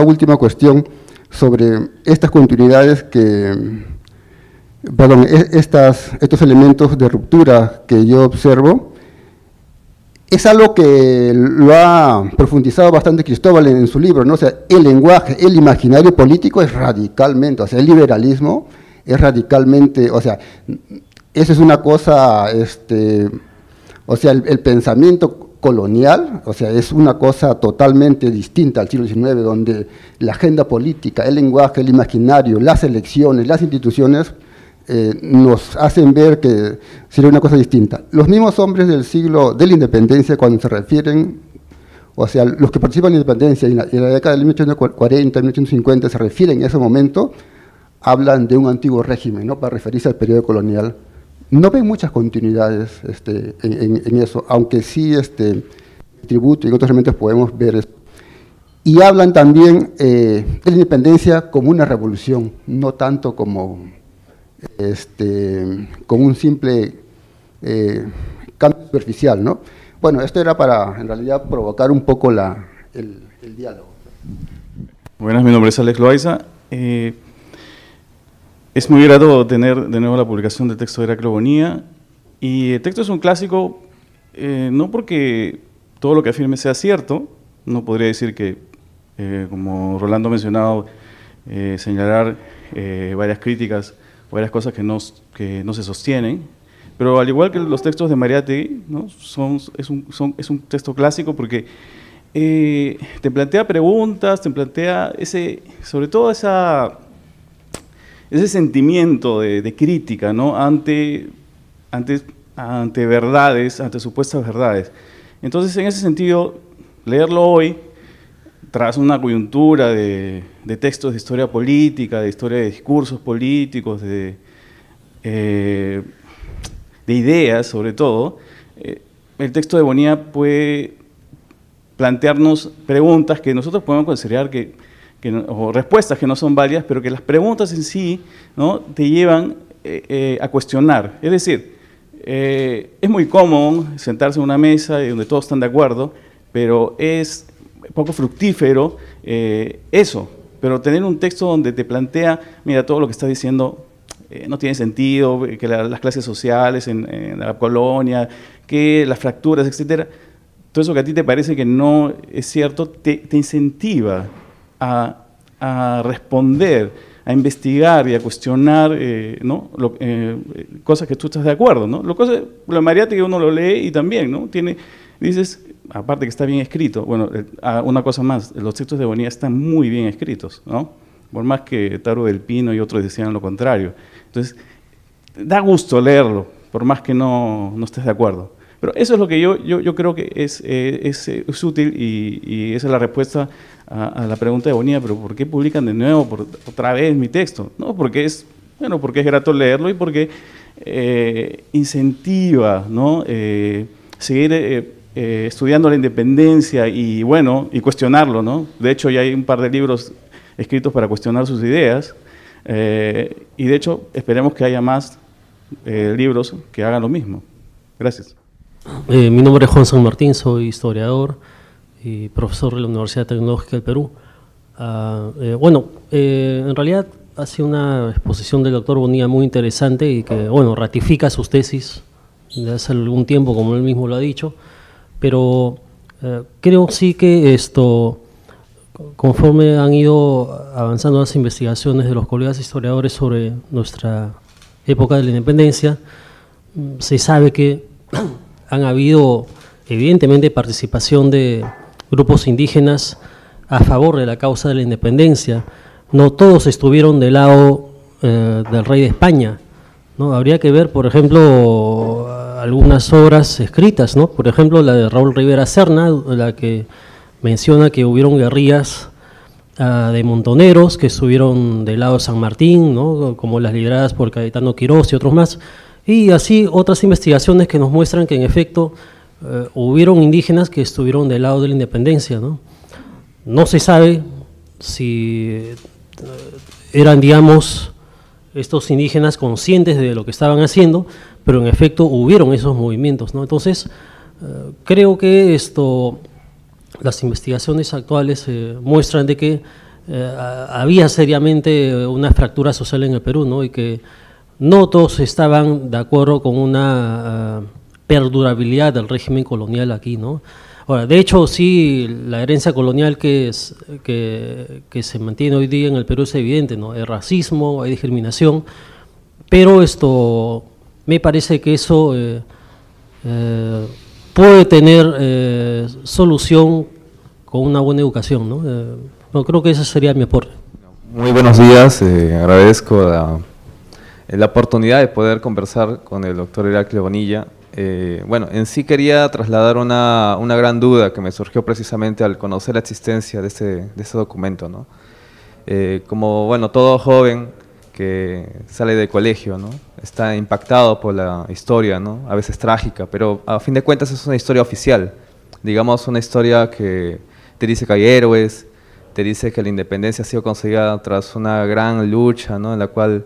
última cuestión sobre estas continuidades estos elementos de ruptura que yo observo. Es algo que lo ha profundizado bastante Cristóbal en su libro, ¿no? O sea, el lenguaje, el imaginario político es radicalmente, o sea, el liberalismo es radicalmente, o sea, eso es una cosa, o sea, el pensamiento colonial, o sea, es una cosa totalmente distinta al siglo XIX, donde la agenda política, el lenguaje, el imaginario, las elecciones, las instituciones nos hacen ver que sería una cosa distinta. Los mismos hombres del siglo de la independencia, cuando se refieren, o sea, los que participan en la independencia en la década de 1840, 1850, se refieren a ese momento, hablan de un antiguo régimen, ¿no? Para referirse al periodo colonial. No ven muchas continuidades en eso, aunque sí tributo y en otros elementos podemos ver eso. Y hablan también de la independencia como una revolución, no tanto como un simple cambio superficial, ¿no? Bueno, esto era para, en realidad, provocar un poco el diálogo. Buenas, mi nombre es Alex Loaiza. Es muy grato tener de nuevo la publicación del texto de Heraclio Bonilla, y el texto es un clásico, no porque todo lo que afirme sea cierto, no podría decir que, como Rolando ha mencionado, señalar varias críticas, varias cosas que no se sostienen, pero al igual que los textos de Mariátegui, ¿no? es un texto clásico porque te plantea preguntas, te plantea sobre todo ese sentimiento de crítica, ¿no? ante verdades, ante supuestas verdades. Entonces, en ese sentido, leerlo hoy, tras una coyuntura de textos de historia política, de historia de discursos políticos, de ideas sobre todo, el texto de Bonilla puede plantearnos preguntas que nosotros podemos considerar o respuestas que no son válidas, pero que las preguntas en sí, ¿no?, te llevan a cuestionar. Es decir, es muy cómodo sentarse en una mesa donde todos están de acuerdo, pero es poco fructífero eso. Pero tener un texto donde te plantea, mira, todo lo que estás diciendo no tiene sentido, que las clases sociales en la colonia, que las fracturas, etcétera, todo eso que a ti te parece que no es cierto, te incentiva a responder, a investigar y a cuestionar, ¿no?, cosas que tú estás de acuerdo, ¿no? Lo mariate que uno lo lee y también, ¿no?, dices, aparte que está bien escrito, bueno, una cosa más, los textos de Bonilla están muy bien escritos, ¿no?, por más que Taro del Pino y otros decían lo contrario. Entonces, da gusto leerlo, por más que no estés de acuerdo. Pero eso es lo que yo creo que es útil, y esa es la respuesta a la pregunta de Bonilla, pero ¿por qué publican de nuevo, otra vez mi texto? No, porque es grato leerlo y porque incentiva, ¿no?, seguir estudiando la independencia y cuestionarlo, ¿no? De hecho, ya hay un par de libros escritos para cuestionar sus ideas, y de hecho esperemos que haya más libros que hagan lo mismo. Gracias. Mi nombre es Juan San Martín, soy historiador y profesor de la Universidad Tecnológica del Perú. En realidad ha sido una exposición del doctor Bonilla muy interesante y que, ratifica sus tesis de hace algún tiempo, como él mismo lo ha dicho, pero creo sí que conforme han ido avanzando las investigaciones de los colegas historiadores sobre nuestra época de la independencia, se sabe que han habido evidentemente participación de grupos indígenas a favor de la causa de la independencia. No todos estuvieron del lado del rey de España, ¿no? Habría que ver, por ejemplo, algunas obras escritas, ¿no? Por ejemplo, la de Raúl Rivera Serna, la que menciona que hubieron guerrillas de montoneros que estuvieron del lado de San Martín, ¿no?, como las lideradas por Cayetano Quirós y otros más, y así otras investigaciones que nos muestran que en efecto hubieron indígenas que estuvieron del lado de la independencia, ¿no? No se sabe si eran, digamos, estos indígenas conscientes de lo que estaban haciendo, pero en efecto hubieron esos movimientos, ¿no? Entonces, creo que las investigaciones actuales muestran de que había seriamente una fractura social en el Perú, ¿no?, y que no todos estaban de acuerdo con una perdurabilidad del régimen colonial aquí, ¿no? Ahora, de hecho, sí, la herencia colonial que se mantiene hoy día en el Perú es evidente, ¿no? Hay racismo, hay discriminación, pero me parece que eso puede tener solución con una buena educación, ¿no? Creo que ese sería mi aporte. Muy buenos días, agradezco la oportunidad de poder conversar con el doctor Heraclio Bonilla. En sí quería trasladar una gran duda que me surgió precisamente al conocer la existencia de este documento, ¿no? Como todo joven que sale de colegio, ¿no?, está impactado por la historia, ¿no?, a veces trágica, pero a fin de cuentas es una historia oficial, digamos una historia que te dice que hay héroes, te dice que la independencia ha sido conseguida tras una gran lucha, ¿no?, en la cual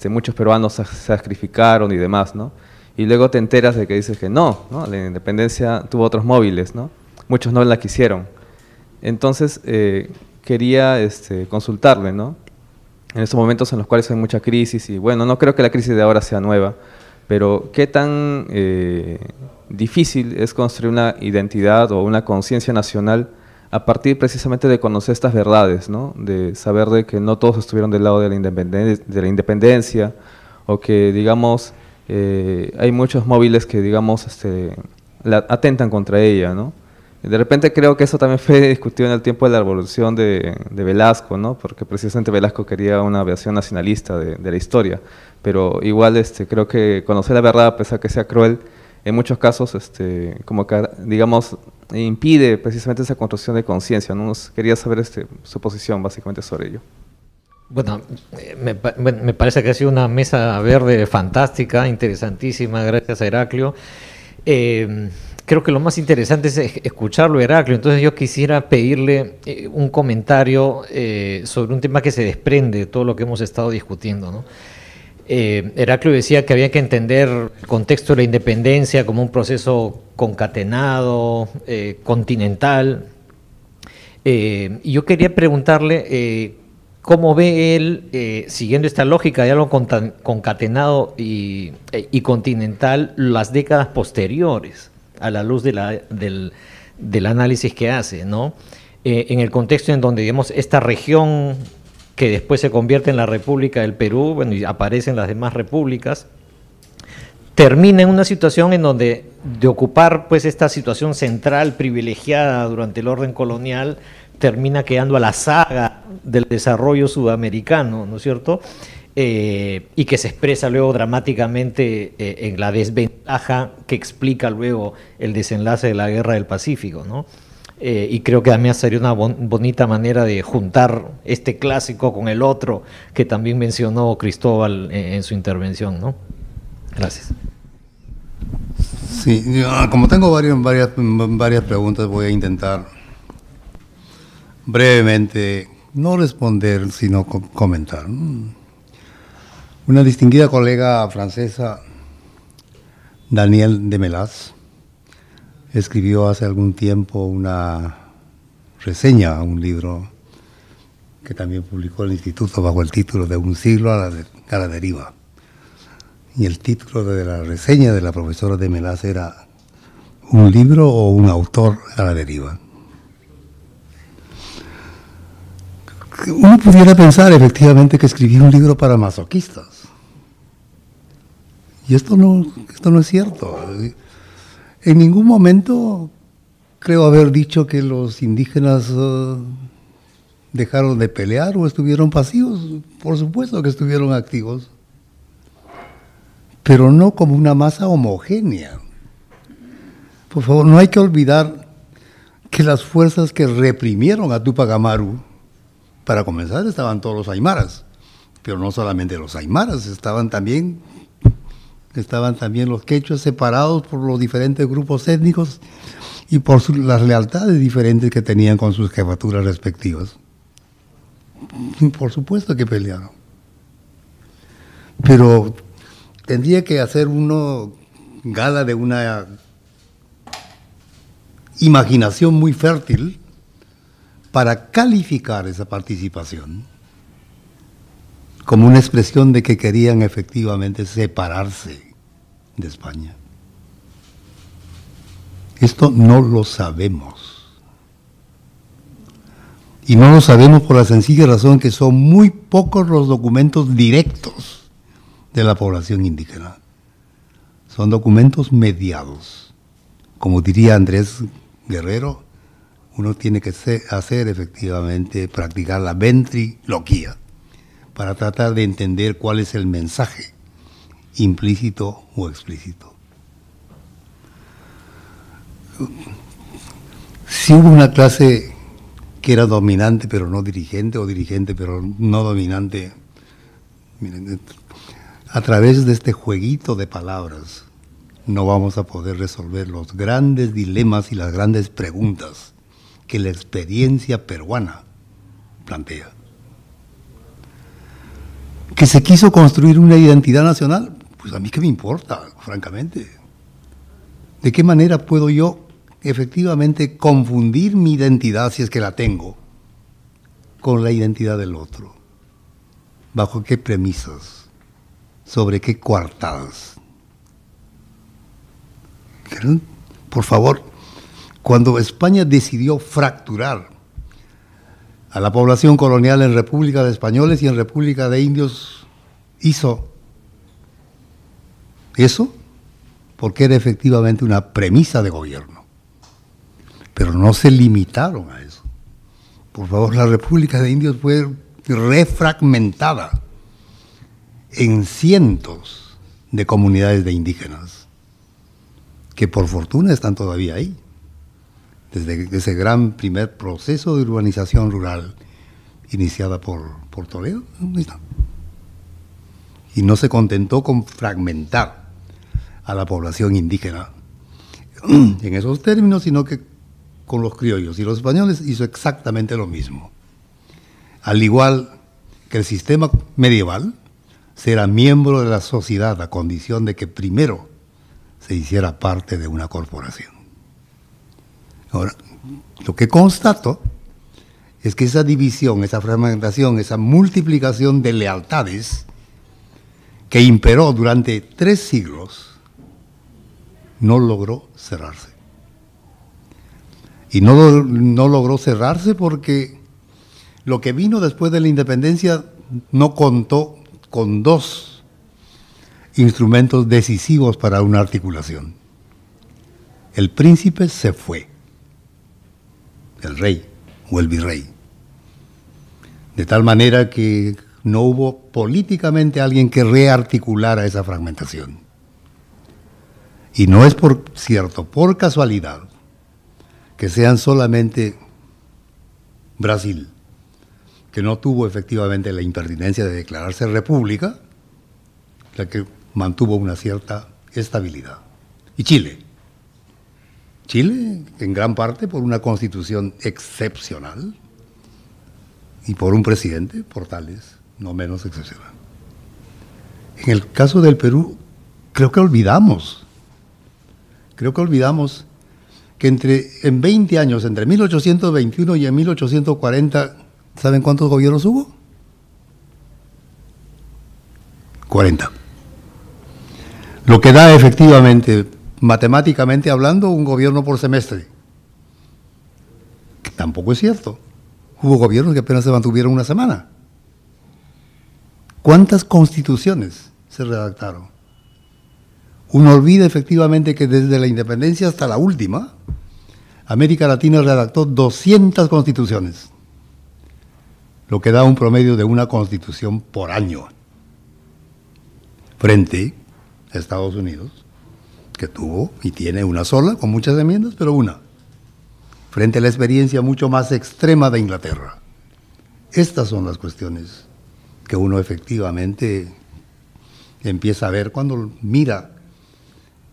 muchos peruanos se sacrificaron y demás, ¿no? Y luego te enteras de que dices que no, la independencia tuvo otros móviles, ¿no? Muchos no la quisieron. Entonces, quería consultarle, ¿no?, en estos momentos en los cuales hay mucha crisis, y no creo que la crisis de ahora sea nueva, pero ¿qué tan difícil es construir una identidad o una conciencia nacional a partir precisamente de conocer estas verdades, ¿no?, de saber de que no todos estuvieron del lado de la independencia, o que, digamos, hay muchos móviles que, digamos, atentan contra ella, ¿no? De repente creo que eso también fue discutido en el tiempo de la revolución de Velasco, ¿no?, porque precisamente Velasco quería una versión nacionalista de la historia, pero igual creo que conocer la verdad, a pesar que sea cruel, en muchos casos, como que, digamos, impide precisamente esa construcción de conciencia, ¿no? Quería saber su posición básicamente sobre ello. Bueno, me parece que ha sido una mesa verde fantástica, interesantísima, gracias a Heraclio. creo que lo más interesante es escucharlo, Heraclio. Entonces yo quisiera pedirle un comentario sobre un tema que se desprende de todo lo que hemos estado discutiendo, ¿no? Heraclio decía que había que entender el contexto de la independencia como un proceso concatenado, continental. Y yo quería preguntarle cómo ve él, siguiendo esta lógica de algo concatenado y continental, las décadas posteriores, a la luz del análisis que hace, ¿no? En el contexto en donde, digamos, esta región que después se convierte en la República del Perú, bueno, y aparecen las demás repúblicas, termina en una situación en donde, de ocupar pues esta situación central privilegiada durante el orden colonial, termina quedando a la saga del desarrollo sudamericano, ¿no es cierto? Y que se expresa luego dramáticamente en la desventaja que explica luego el desenlace de la Guerra del Pacífico, ¿no? Y creo que además sería una bonita manera de juntar este clásico con el otro que también mencionó Cristóbal en su intervención, ¿no? Gracias. Sí, como tengo varias preguntas, voy a intentar brevemente, no responder, sino comentar. Una distinguida colega francesa, Danielle Demelas, escribió hace algún tiempo una reseña a un libro que también publicó el Instituto bajo el título de Un siglo a la deriva. Y el título de la reseña de la profesora Demelas era ¿Un libro o un autor a la deriva? Uno pudiera pensar efectivamente que escribí un libro para masoquistas. Y esto no es cierto. En ningún momento creo haber dicho que los indígenas dejaron de pelear o estuvieron pasivos. Por supuesto que estuvieron activos, pero no como una masa homogénea. Por favor, no hay que olvidar que las fuerzas que reprimieron a Túpac Amaru, para comenzar, estaban todos los aymaras, pero no solamente los aymaras, estaban también los quechuas separados por los diferentes grupos étnicos y por las lealtades diferentes que tenían con sus jefaturas respectivas. Por supuesto que pelearon. Pero tendría que hacer uno gala de una imaginación muy fértil para calificar esa participación como una expresión de que querían efectivamente separarse de España. Esto no lo sabemos. Y no lo sabemos por la sencilla razón que son muy pocos los documentos directos de la población indígena. Son documentos mediados. Como diría Andrés Guerrero, uno tiene que hacer efectivamente, practicar la ventriloquía para tratar de entender cuál es el mensaje, implícito o explícito. Si hubo una clase que era dominante pero no dirigente, o dirigente pero no dominante, miren, a través de este jueguito de palabras no vamos a poder resolver los grandes dilemas y las grandes preguntas que la experiencia peruana plantea. ¿Que se quiso construir una identidad nacional? Pues a mí qué me importa, francamente. ¿De qué manera puedo yo efectivamente confundir mi identidad, si es que la tengo, con la identidad del otro? ¿Bajo qué premisas? ¿Sobre qué coartadas? Por favor, cuando España decidió fracturar a la población colonial en República de Españoles y en República de Indios, hizo eso porque era efectivamente una premisa de gobierno. Pero no se limitaron a eso. Por favor, la República de Indios fue refragmentada en cientos de comunidades de indígenas, que por fortuna están todavía ahí, desde ese gran primer proceso de urbanización rural iniciada por Toledo. Y no se contentó con fragmentar a la población indígena, en esos términos, sino que con los criollos. Y los españoles hizo exactamente lo mismo. Al igual que el sistema medieval, será miembro de la sociedad a condición de que primero se hiciera parte de una corporación. Ahora, lo que constato es que esa división, esa fragmentación, esa multiplicación de lealtades que imperó durante 3 siglos, no logró cerrarse. Y no logró cerrarse porque lo que vino después de la independencia no contó con 2 instrumentos decisivos para una articulación. El príncipe se fue, el rey o el virrey, de tal manera que no hubo políticamente alguien que rearticulara esa fragmentación. Y no es por cierto, por casualidad, que sean solamente Brasil, que no tuvo efectivamente la impertinencia de declararse república, la que mantuvo una cierta estabilidad. Y Chile. Chile, en gran parte, por una constitución excepcional y por un presidente, Portales, no menos excepcional. En el caso del Perú, creo que olvidamos que en 20 años, entre 1821 y en 1840, ¿saben cuántos gobiernos hubo? 40. Lo que da efectivamente, matemáticamente hablando, un gobierno por semestre. Que tampoco es cierto. Hubo gobiernos que apenas se mantuvieron una semana. ¿Cuántas constituciones se redactaron? Uno olvida efectivamente que desde la independencia hasta la última, América Latina redactó 200 constituciones, lo que da un promedio de una constitución por año, frente a Estados Unidos, que tuvo y tiene una sola, con muchas enmiendas, pero una, frente a la experiencia mucho más extrema de Inglaterra. Estas son las cuestiones que uno efectivamente empieza a ver cuando mira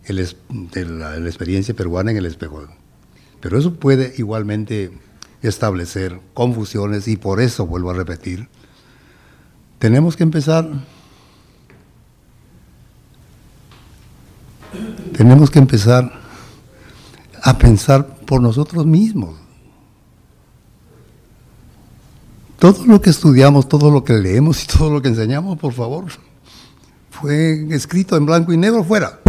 la experiencia peruana en el espejo. Pero eso puede igualmente establecer confusiones y por eso, vuelvo a repetir, tenemos que empezar a pensar por nosotros mismos. Todo lo que estudiamos, todo lo que leemos y todo lo que enseñamos, por favor, fue escrito en blanco y negro, fuera.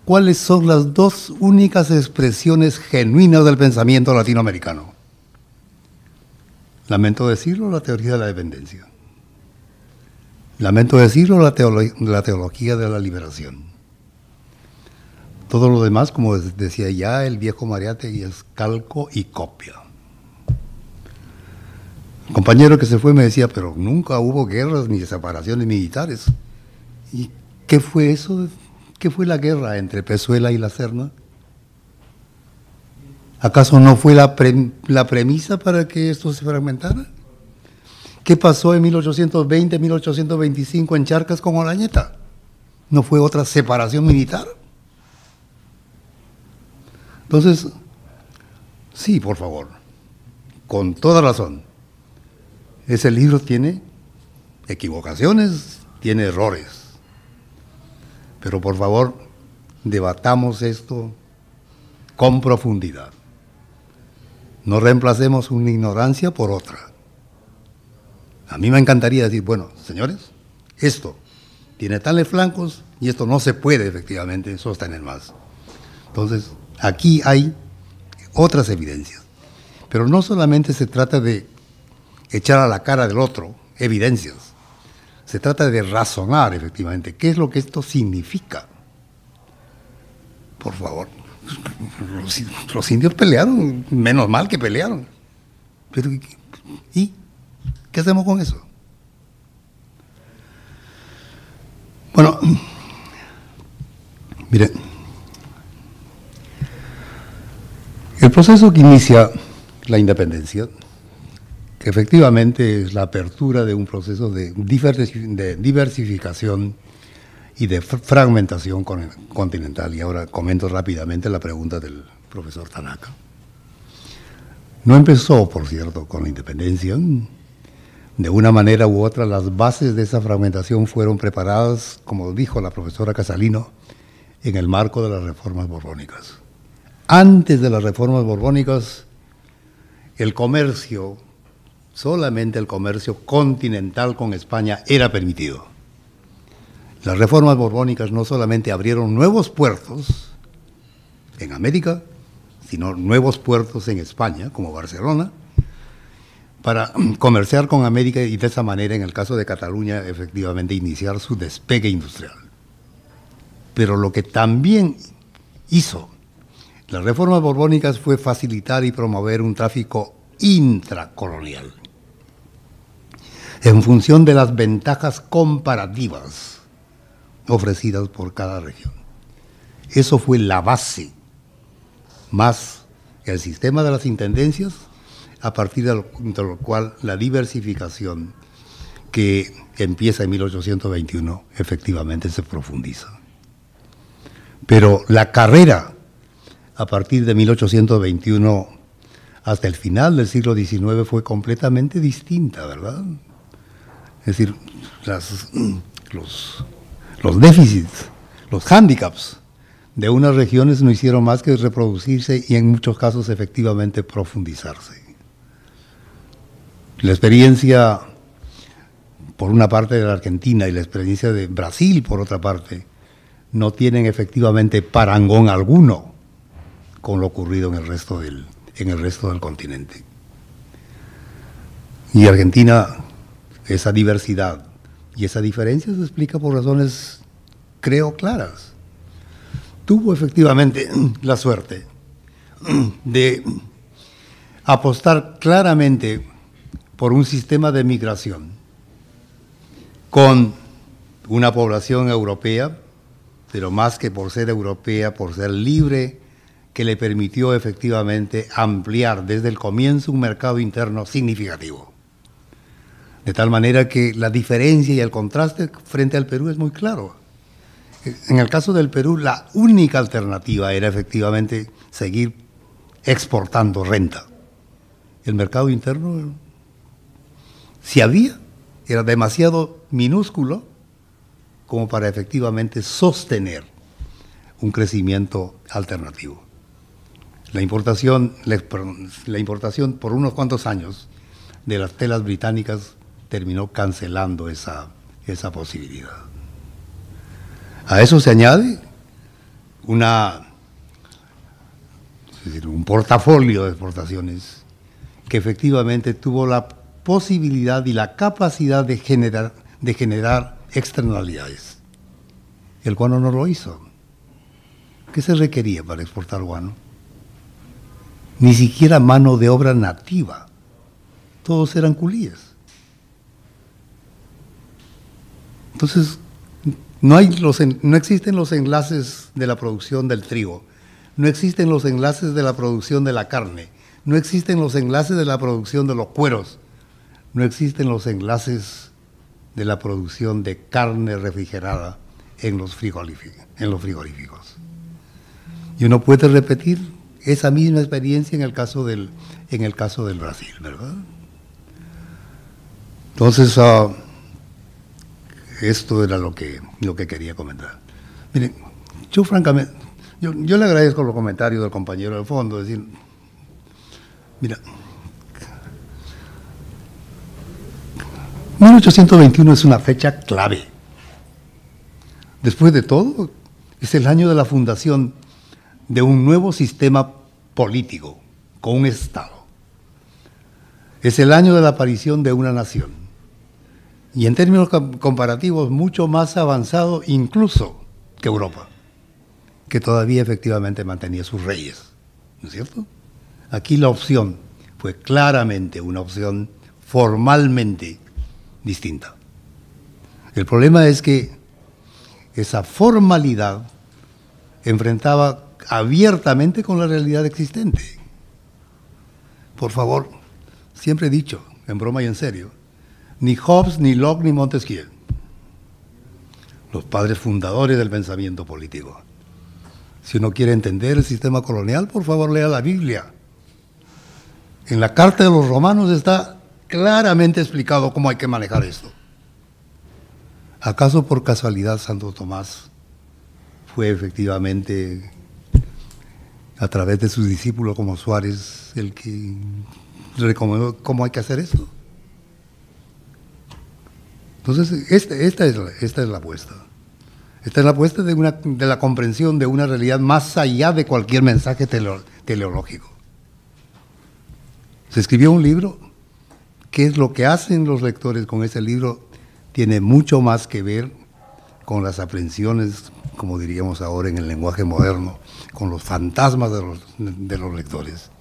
¿Cuáles son las 2 únicas expresiones genuinas del pensamiento latinoamericano? Lamento decirlo, la teoría de la dependencia. Lamento decirlo, la teología de la liberación. Todo lo demás, como decía ya el viejo Mariátegui, es calco y copia. El compañero que se fue me decía, pero nunca hubo guerras ni separaciones militares. ¿Y qué fue eso? ¿Qué fue la guerra entre Pezuela y la Serna? ¿Acaso no fue la premisa para que esto se fragmentara? ¿Qué pasó en 1820, 1825 en Charcas con Olañeta? ¿No fue otra separación militar? Entonces, sí, por favor, con toda razón, ese libro tiene equivocaciones, tiene errores. Pero por favor, debatamos esto con profundidad. No reemplacemos una ignorancia por otra. A mí me encantaría decir, bueno, señores, esto tiene tales flancos y esto no se puede efectivamente sostener más. Entonces, aquí hay otras evidencias. Pero no solamente se trata de echar a la cara del otro evidencias. Se trata de razonar, efectivamente, qué es lo que esto significa. Por favor, los indios pelearon, menos mal que pelearon. Pero, ¿y qué hacemos con eso? Bueno, miren, el proceso que inicia la independencia, que efectivamente es la apertura de un proceso de diversificación y de fragmentación continental. Y ahora comento rápidamente la pregunta del profesor Tanaka. No empezó, por cierto, con la independencia. De una manera u otra, las bases de esa fragmentación fueron preparadas, como dijo la profesora Casalino, en el marco de las reformas borbónicas. Antes de las reformas borbónicas, el comercio, solamente el comercio continental con España era permitido. Las reformas borbónicas no solamente abrieron nuevos puertos en América, sino nuevos puertos en España, como Barcelona, para comerciar con América y de esa manera, en el caso de Cataluña, efectivamente iniciar su despegue industrial. Pero lo que también hizo las reformas borbónicas fue facilitar y promover un tráfico intracolonial, en función de las ventajas comparativas ofrecidas por cada región. Eso fue la base, más el sistema de las intendencias, a partir de lo cual la diversificación que empieza en 1821 efectivamente se profundiza. Pero la carrera a partir de 1821 hasta el final del siglo XIX fue completamente distinta, ¿verdad? Es decir, los déficits, los hándicaps de unas regiones no hicieron más que reproducirse y en muchos casos efectivamente profundizarse. La experiencia, por una parte, de la Argentina y la experiencia de Brasil, por otra parte, no tienen efectivamente parangón alguno con lo ocurrido en el resto del continente. Y Argentina, esa diversidad y esa diferencia se explica por razones, creo, claras. Tuvo efectivamente la suerte de apostar claramente por un sistema de migración con una población europea, pero más que por ser europea, por ser libre, que le permitió efectivamente ampliar desde el comienzo un mercado interno significativo. De tal manera que la diferencia y el contraste frente al Perú es muy claro. En el caso del Perú, la única alternativa era efectivamente seguir exportando renta. El mercado interno, si había, era demasiado minúsculo como para efectivamente sostener un crecimiento alternativo. La importación por unos cuantos años de las telas británicas terminó cancelando esa posibilidad. A eso se añade un portafolio de exportaciones que efectivamente tuvo la posibilidad y la capacidad de generar externalidades. El guano no lo hizo. ¿Qué se requería para exportar guano? Ni siquiera mano de obra nativa. Todos eran culíes. Entonces, no existen los enlaces de la producción del trigo, no existen los enlaces de la producción de la carne, no existen los enlaces de la producción de los cueros, no existen los enlaces de la producción de carne refrigerada en los frigoríficos. Y uno puede repetir esa misma experiencia en el caso del Brasil, ¿verdad? Entonces, esto era lo que quería comentar. Miren, yo francamente, yo le agradezco los comentarios del compañero del fondo, decir, mira, 1821 es una fecha clave. Después de todo, es el año de la fundación de un nuevo sistema político, con un Estado. Es el año de la aparición de una nación. Y en términos comparativos, mucho más avanzado incluso que Europa, que todavía efectivamente mantenía sus reyes, ¿no es cierto? Aquí la opción fue claramente una opción formalmente distinta. El problema es que esa formalidad enfrentaba abiertamente con la realidad existente. Por favor, siempre he dicho, en broma y en serio, ni Hobbes, ni Locke, ni Montesquieu. los padres fundadores del pensamiento político. Si uno quiere entender el sistema colonial, por favor lea la Biblia. En la Carta de los Romanos está claramente explicado cómo hay que manejar esto. ¿Acaso por casualidad Santo Tomás fue efectivamente, a través de sus discípulos como Suárez, el que recomendó cómo hay que hacer esto? Entonces, esta es la apuesta. Esta es la apuesta de la comprensión de una realidad más allá de cualquier mensaje teleológico. Se escribió un libro. ¿Qué es lo que hacen los lectores con ese libro? Tiene mucho más que ver con las aprensiones, como diríamos ahora en el lenguaje moderno, con los fantasmas de los lectores.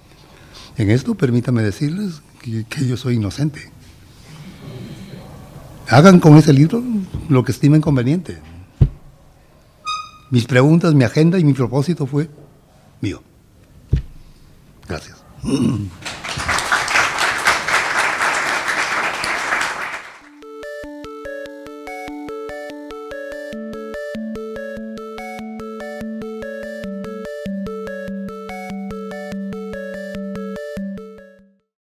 En esto, permítame decirles que yo soy inocente. Hagan con ese libro lo que estimen conveniente. Mis preguntas, mi agenda y mi propósito fue mío. Gracias.